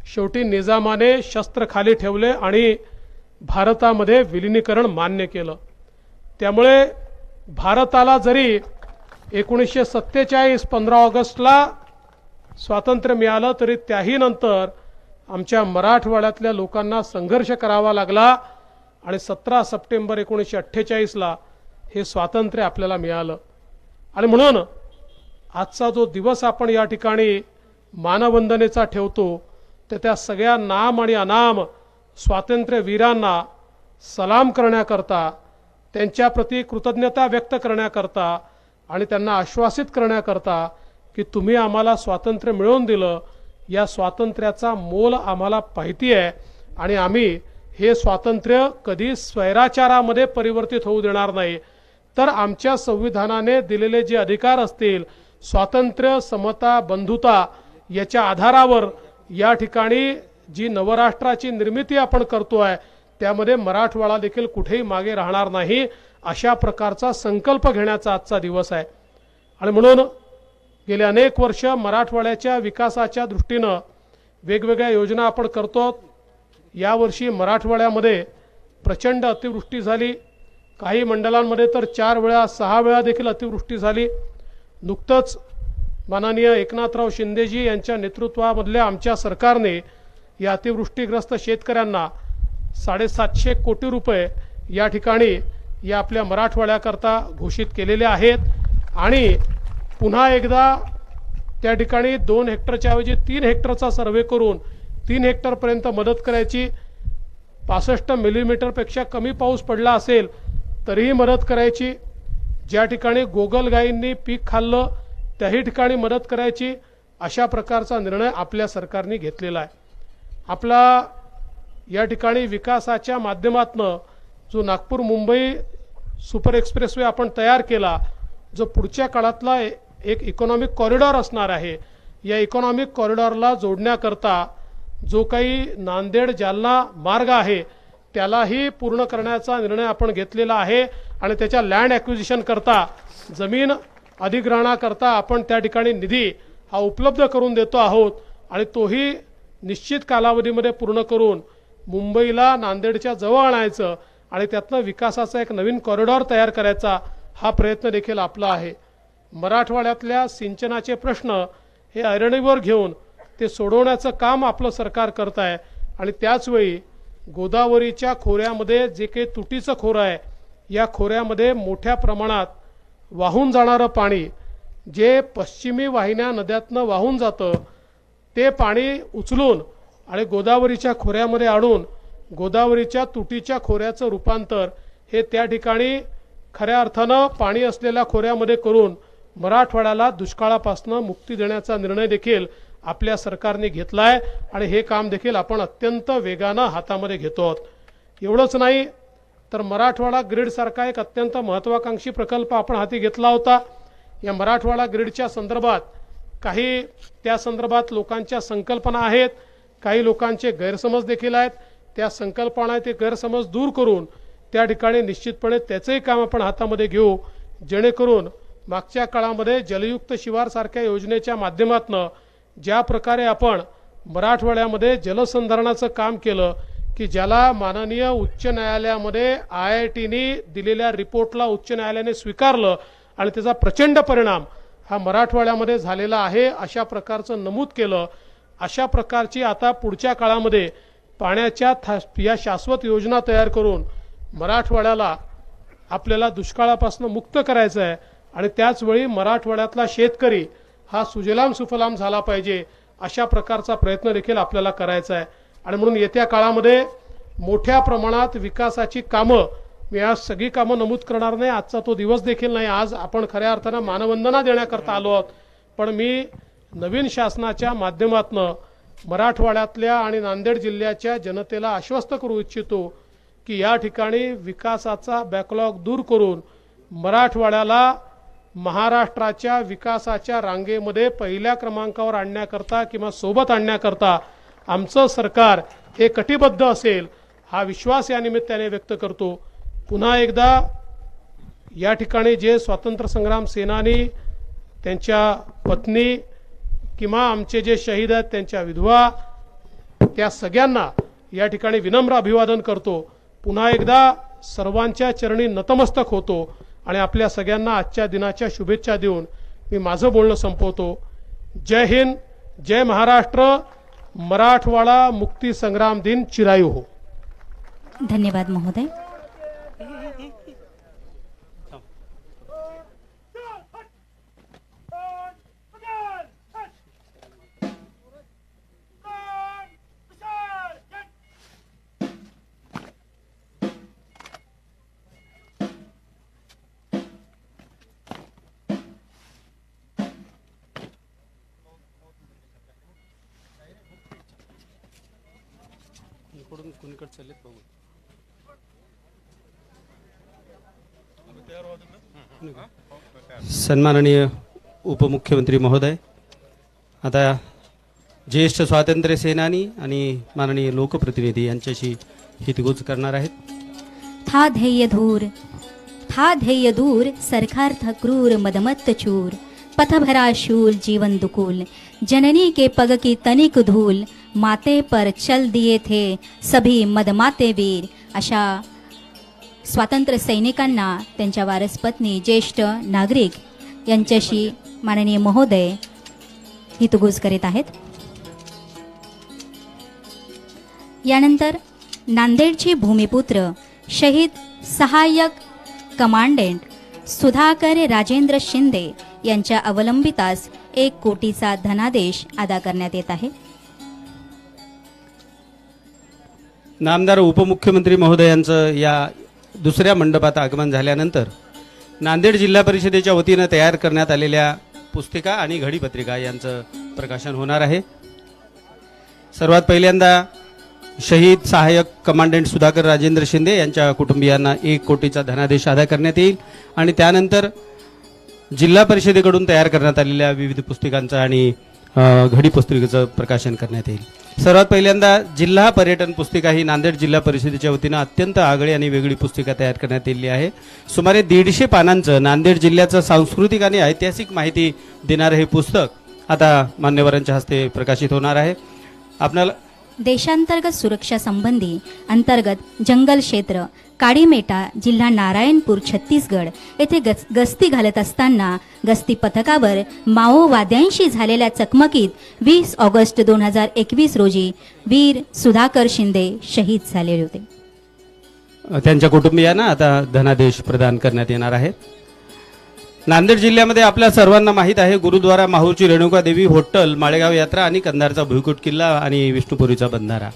शेवटी निजामाने शस्त्र खाली ठेवले आणि भारतामध्ये विलिनीकरण मान्य केलं. त्यामुळे भारताला जरी 1947 15 ऑगस्टला स्वातंत्र्य मिळालं तरी त्याही नंतर आमच्या मराठवाड्यातल्या लोकांना संघर्ष करावा लागला आणि 17 सप्टेंबर 1948ला हे स्वातंत्र्य आपल्याला मिळालं. आणि म्हणून आजचा जो दिवस आपण या ठिकाणी मानवंदनेचा ठेवतो तर त्या सगळ्या नाम आणि अनाम स्वातंत्र्यवीरांना सलाम करण्याकरता, त्यांच्याप्रती कृतज्ञता व्यक्त करण्याकरता आणि त्यांना आश्वासित करण्याकरता की तुम्ही आम्हाला स्वातंत्र्य मिळवून दिलं, या स्वातंत्र्याचा मोल आम्हाला माहिती आहे आणि आम्ही हे स्वातंत्र्य कधी स्वैराचारामध्ये परिवर्तित होऊ देणार नाही. तर आमच्या संविधानाने दिलेले जे अधिकार असतील, स्वातंत्र्य, समता, बंधुता याच्या आधारावर या ठिकाणी जी नवराष्ट्राची निर्मिती आपण करतोय त्यामध्ये मराठवाडा देखील कुठेही मागे राहणार नाही, अशा प्रकारचा संकल्प घेण्याचा आजचा दिवस आहे. आणि म्हणून गेले अनेक वर्ष मराठवाड्याच्या विकासाच्या दृष्टीनं वेगवेगळ्या योजना आपण करतो. यावर्षी मराठवाड्यामध्ये प्रचंड अतिवृष्टी झाली, काही मंडलांमध्ये तर 4 वेळा 6 वेळा देखील अतिवृष्टी झाली. नुकतंच माननीय एकनाथराव शिंदेजी यांच्या नेतृत्वामधल्या आमच्या सरकारने या अतिवृष्टीग्रस्त शेतकऱ्यांना 750 कोटी रुपये या ठिकाणी या आपल्या मराठवाड्याकरता घोषित केलेले आहेत आणि पुन्हा एकदा त्या ठिकाणी 2 हेक्टरच्या ऐवजी 3 हेक्टरचा सर्वे करून 3 हेक्टरपर्यंत मदत करायची. 65 मिलीमीटरपेक्षा कमी पाऊस पडला असेल तरीही मदत करायची. ज्या ठिकाणी गोगलगायींनी पीक खाल्लं त्याही ठिकाणी मदत करायची. अशा प्रकारचा निर्णय आपल्या सरकारने घेतलेला आहे. आपला या ठिकाणी विकासाच्या माध्यमातून जो नागपूर मुंबई सुपर एक्सप्रेसवे आपण तयार केला, जो पुढच्या काळातला एक इकॉनॉमिक कॉरिडॉर असणार आहे, या इकॉनॉमिक कॉरिडॉरला जोडण्याकरता जो काही नांदेड जालना मार्ग आहे त्यालाही पूर्ण करण्याचा निर्णय आपण घेतलेला आहे आणि त्याच्या लँड ॲक्विजिशन करता, जमीन अधिग्रहणाकरता आपण त्या ठिकाणी निधी हा उपलब्ध करून देतो आहोत आणि तोही निश्चित कालावधीमध्ये पूर्ण करून मुंबईला नांदेडच्या जवळ आणायचं आणि त्यातनं विकासाचा एक नवीन कॉरिडॉर तयार करायचा हा प्रयत्न देखील आपला आहे. मराठवाड्यातल्या सिंचनाचे प्रश्न हे ऐरणीवर घेऊन ते सोडवण्याचं काम आपलं सरकार करत आहे आणि त्याचवेळी गोदावरीच्या खोऱ्यामध्ये जे काही तुटीचं खोरं आहे, या खोऱ्यामध्ये मोठ्या प्रमाणात वाहून जाणारं पाणी जे पश्चिमी वाहिन्या नद्यातनं वाहून जातं ते पाणी उचलून आणि गोदावरीच्या खोऱ्यामध्ये आणून गोदावरीच्या तुटीच्या खोऱ्याचं रूपांतर हे त्या ठिकाणी खऱ्या अर्थानं पाणी असलेल्या खोऱ्यामध्ये करून मराठवाड्याला दुष्काळापासून मुक्ती देण्याचा निर्णय देखील आपल्या सरकारने घेतला आहे आणि हे काम देखील आपण अत्यंत वेगानं हातामध्ये घेतो आहोत. एवढंच नाही तर मराठवाडा ग्रीडसारखा एक अत्यंत महत्त्वाकांक्षी प्रकल्प आपण हाती घेतला होता. या मराठवाडा ग्रीडच्या संदर्भात काही त्या संदर्भात लोकांच्या संकल्पना आहेत, काही लोकांचे गैरसमज देखील आहेत. त्या संकल्पना ते गैरसमज दूर करून त्या ठिकाणी निश्चितपणे त्याचंही काम आपण हातामध्ये घेऊ, जेणेकरून मागच्या काळामध्ये जलयुक्त शिवार सारख्या योजनेच्या माध्यमातून ज्या प्रकारे आपण मराठवाड्यामध्ये जलसंधारणाचं काम केलं की ज्याला माननीय उच्च न्यायालयामध्ये IITने दिलेल्या रिपोर्टला उच्च न्यायालयाने स्वीकारलं आणि त्याचा प्रचंड परिणाम हा मराठवाड्यामध्ये झालेला आहे, अशा प्रकारचं नमूद केलं. अशा प्रकारची आता पुढच्या काळामध्ये पाण्याच्या या शाश्वत योजना तयार करून मराठवाड्याला आपल्याला दुष्काळापासून मुक्त करायचं आहे आणि त्याचवेळी मराठवाड्यातला शेतकरी हा सुजलाम सुफलाम झाला पाहिजे, अशा प्रकारचा प्रयत्न देखील आपल्याला करायचा आहे. आणि म्हणून येत्या काळामध्ये मोठ्या प्रमाणात विकासाची कामं, मी आज सगळी कामं नमूद करणार नाही, आजचा तो दिवस देखील नाही, आज आपण खऱ्या अर्थानं मानवंदना देण्याकरता आलो आहोत. पण मी नवीन शासनाच्या माध्यमातून मराठवाड्यातल्या आणि नांदेड जिल्ह्याच्या जनतेला आश्वस्त करू इच्छितो की या ठिकाणी विकासाचा बॅकलॉग दूर करून मराठवाड्याला महाराष्ट्राच्या विकासाच्या रांगेमध्ये पहिल्या क्रमांकावर आणण्याकरता किंवा सोबत आणण्याकरता आमचं सरकार हे कटिबद्ध असेल, हा विश्वास या निमित्ताने व्यक्त करतो. पुन्हा एकदा या ठिकाणी जे स्वातंत्र्य संग्राम सेनानी, त्यांच्या पत्नी किंवा आमचे जे शहीद आहेत त्यांच्या विधवा, त्या सगळ्यांना या ठिकाणी विनम्र अभिवादन करतो. पुन्हा एकदा सर्वांच्या चरणी नतमस्तक होतो आणि आपल्या सगळ्यांना आजच्या दिनाच्या शुभेच्छा देऊन मी माझं बोलणं संपवतो. जय हिंद, जय महाराष्ट्र. मराठवाडा मुक्ती संग्राम दिन चिरायू हो.
धन्यवाद महोदय.
सन्माननीय उपमुख्यमंत्री महोदय, आता ज्येष्ठ स्वातंत्र्य सेनानी आणि माननीय लोकप्रतिनिधी यांच्याशी हितगुज करणार आहेत.
था ध्येय दूर सरखार्थ क्रूर मदमत्त चूर पथभरा शूल जीवन दुकूल जननी के पग की तनिक धूल माते पर चल दिए थे सभी मदमाते वीर. अशा स्वातंत्र्य सैनिकांना, त्यांच्या वारस पत्नी, ज्येष्ठ नागरिक यांच्याशी माननीय महोदय हितगुज करीत आहेत. यानंतर नांदेडचे भूमिपुत्र शहीद सहाय्यक कमांडंट सुधाकर राजेंद्र शिंदे यांच्या अवलंबितास 1 कोटीचा धनादेश अदा करण्यात येत आहे.
नामदार उपमुख्यमंत्री महोदयांचं या दुसऱ्या मंडपात आगमन झाल्यानंतर नांदेड जिल्हा परिषदेच्या वतीनं तयार करण्यात आलेल्या पुस्तिका आणि घडीपत्रिका यांचं प्रकाशन होणार आहे. सर्वात पहिल्यांदा शहीद सहाय्यक कमांडंट सुधाकर राजेंद्र शिंदे यांच्या कुटुंबियांना 1 कोटीचा धनादेश अदा करण्यात येईल आणि त्यानंतर जिल्हा परिषदेकडून तयार करण्यात आलेल्या विविध पुस्तिकांचं आणि घडी पुस्तिकेचं प्रकाशन करण्यात येईल. सर्वात पहिल्यांदा जिल्हा पर्यटन पुस्तिका ही नांदेड जिल्हा परिषदेच्या वतीनं अत्यंत आगळी आणि वेगळी पुस्तिका तयार करण्यात आलेली आहे. सुमारे 150 पानांचं नांदेड जिल्ह्याचं सांस्कृतिक आणि ऐतिहासिक माहिती देणारं हे पुस्तक आता मान्यवरांच्या हस्ते प्रकाशित होणार आहे. आपल्याला
देशांतर्गत सुरक्षा संबंधी अंतर्गत जंगल क्षेत्र काडीमेटा जिल्हा नारायणपूर छत्तीसगड येथे गस्ती घालत असताना गस्ती पथकावर माओवाद्यांशी झालेल्या चकमकीत 20 ऑगस्ट 2021 रोजी वीर सुधाकर शिंदे शहीद झाले होते.
त्यांच्या कुटुंबियांना आता धनादेश प्रदान करण्यात येणार आहे. नांदेड जिल्ह्यामध्ये आपल्या सर्वांना माहीत आहे गुरुद्वारा माहूरची रेणुका देवी, होट्टल, माळेगाव यात्रा आणि कंधारचा भुईकोट किल्ला आणि विष्णुपुरीचा बंधारा.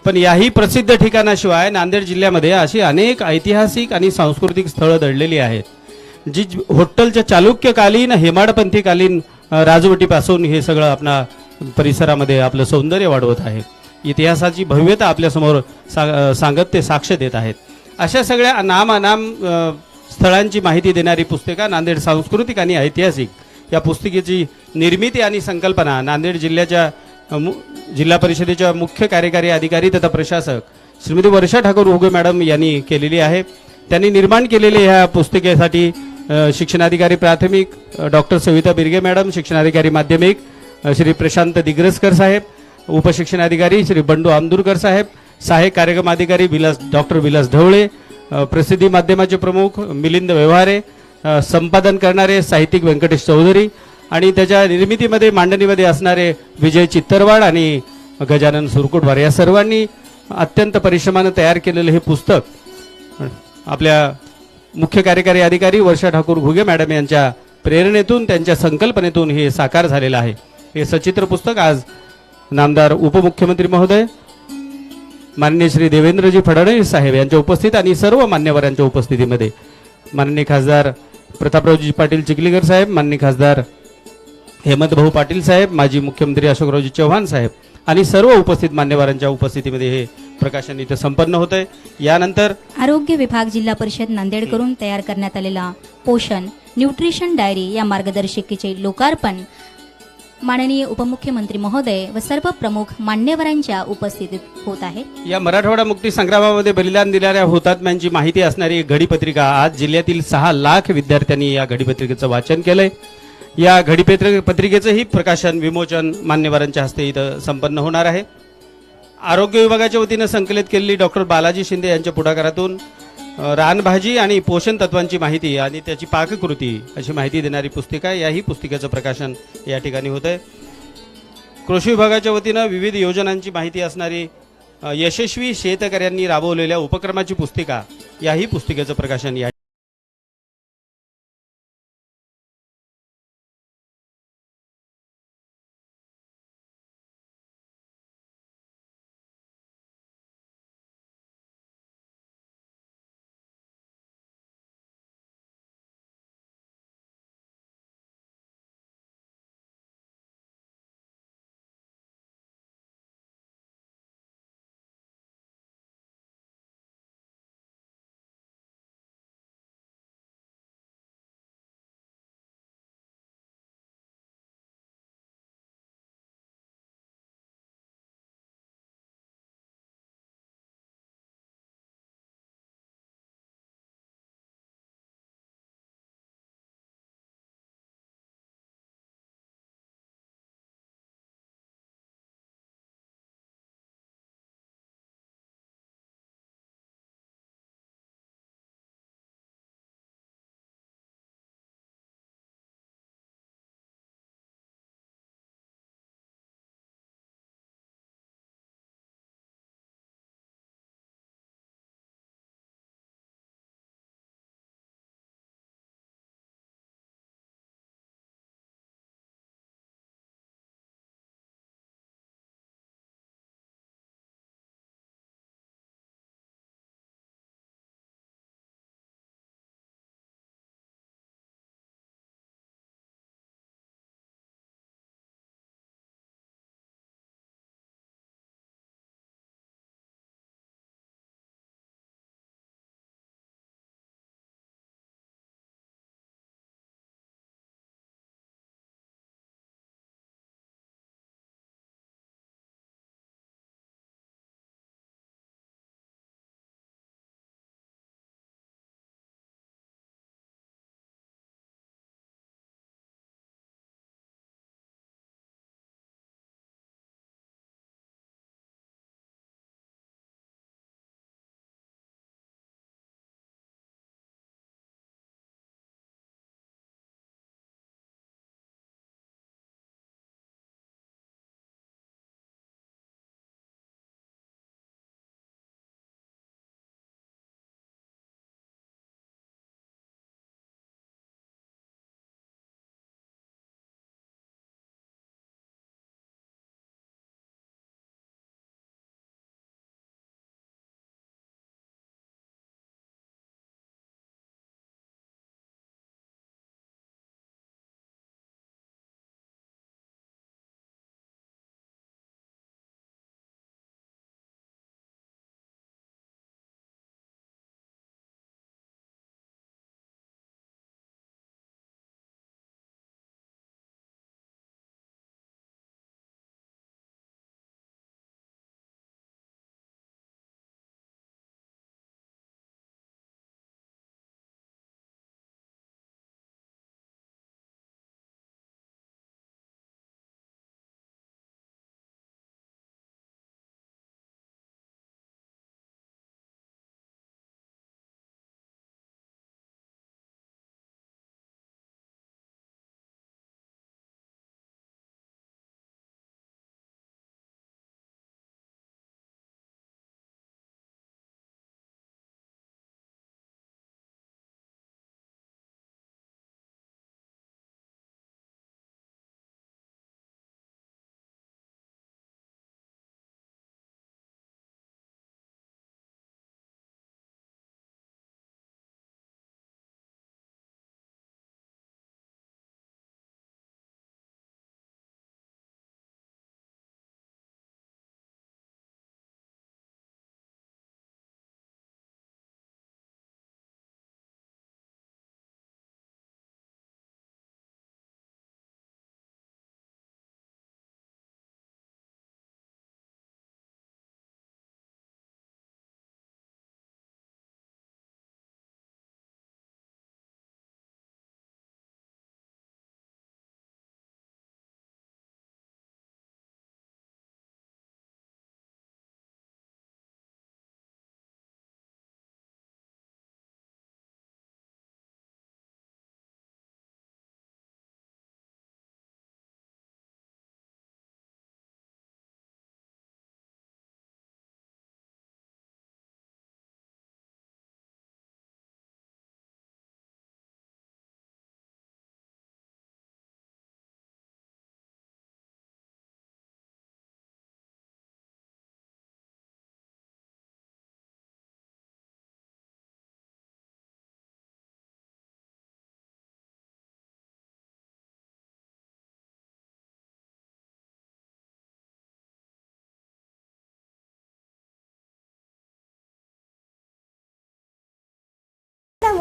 पण याही प्रसिद्ध ठिकाणाशिवाय नांदेड जिल्ह्यामध्ये अशी अनेक ऐतिहासिक आणि सांस्कृतिक स्थळं दडलेली आहेत जी होट्टलच्या चालुक्यकालीन हेमाडपंथीकालीन राजवटीपासून हे सगळं आपल्या परिसरामध्ये आपलं सौंदर्य वाढवत आहे. इतिहासाची भव्यता आपल्यासमोर सांगत ते साक्ष देत आहेत. अशा सगळ्या नाम स्थळांची माहिती देणारी पुस्तिका नांदेड सांस्कृतिक आणि ऐतिहासिक या पुस्तिकेची निर्मिती आणि संकल्पना नांदेड जिल्ह्याच्या जिल्हा परिषदेच्या मुख्य कार्यकारी अधिकारी तथा प्रशासक श्रीमती वर्षा ठाकूर उगे मॅडम यांनी केलेली आहे. त्यांनी निर्माण केलेल्या ह्या पुस्तिकेसाठी शिक्षणाधिकारी प्राथमिक डॉक्टर सविता बिरगे मॅडम, शिक्षणाधिकारी माध्यमिक श्री प्रशांत दिग्रसकर साहेब, उपशिक्षणाधिकारी श्री बंडू आमदूरकर साहेब, सहाय्यक कार्यक्रम अधिकारी डॉक्टर विलास ढवळे, प्रसिद्धी माध्यमाचे प्रमुख मिलिंद व्यवहारे, संपादन करणारे साहित्यिक व्यंकटेश चौधरी आणि त्याच्या निर्मितीमध्ये मांडणीमध्ये असणारे विजय चित्तरवाड आणि गजानन सुरकुटवार या सर्वांनी अत्यंत परिश्रमानं तयार केलेलं हे पुस्तक आपल्या मुख्य कार्यकारी अधिकारी वर्षा ठाकूर घुगे मॅडम यांच्या प्रेरणेतून त्यांच्या संकल्पनेतून हे साकार झालेलं आहे. हे सचित्र पुस्तक आज नामदार उपमुख्यमंत्री महोदय माननीय श्री देवेंद्रजी फडणवीस साहेब यांच्या उपस्थित आणि सर्व मान्यवरांच्या उपस्थितीमध्ये माननीय खासदार प्रतापरावजी पाटील चिखलीकर साहेब, माननीय खासदार हेमंत भाऊ पाटील साहेब, माजी मुख्यमंत्री अशोकरावजी चव्हाण साहेब आणि सर्व उपस्थित मान्यवरांच्या उपस्थितीमध्ये हे प्रकाशन इथे संपन्न होत आहे. यानंतर
आरोग्य विभाग जिल्हा परिषद नांदेडकडून तयार करण्यात आलेला पोषण न्यूट्रिशन डायरी या मार्गदर्शिकेचे लोकार्पण माननीय उपमुख्यमंत्री महोदय व सर्व प्रमुख मान्यवरांच्या उपस्थितीत होत आहे.
या मराठवाडा मुक्ती संग्रामामध्ये बलिदान दिलेल्या हुतात्म्यांची माहिती असणारी एक घडीपत्रिका आज जिल्ह्यातील 6 लाख विद्यार्थ्यांनी या घडीपत्रिकेचं वाचन केलंय. या घडीपत्रिकेचंही प्रकाशन विमोचन मान्यवरांच्या हस्ते इथं संपन्न होणार आहे. आरोग्य विभागाच्या वतीनं संकलित केलेली डॉक्टर बालाजी शिंदे यांच्या पुढाकारातून रानभाजी आणि पोषण तत्वांची माहिती आणि त्याची पाककृती अशी माहिती देणारी पुस्तिका, याही पुस्तिकेचं प्रकाशन या ठिकाणी होत आहे. कृषी विभागाच्या वतीनं विविध योजनांची माहिती असणारी यशस्वी शेतकऱ्यांनी राबवलेल्या उपक्रमाची पुस्तिका, याही पुस्तिकेचं प्रकाशन या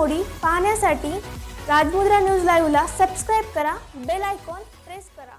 घडामोडी पाहण्यासाठी राजमुद्रा न्यूज लाईव्हला सबस्क्राईब करा, बेल आयकॉन प्रेस करा.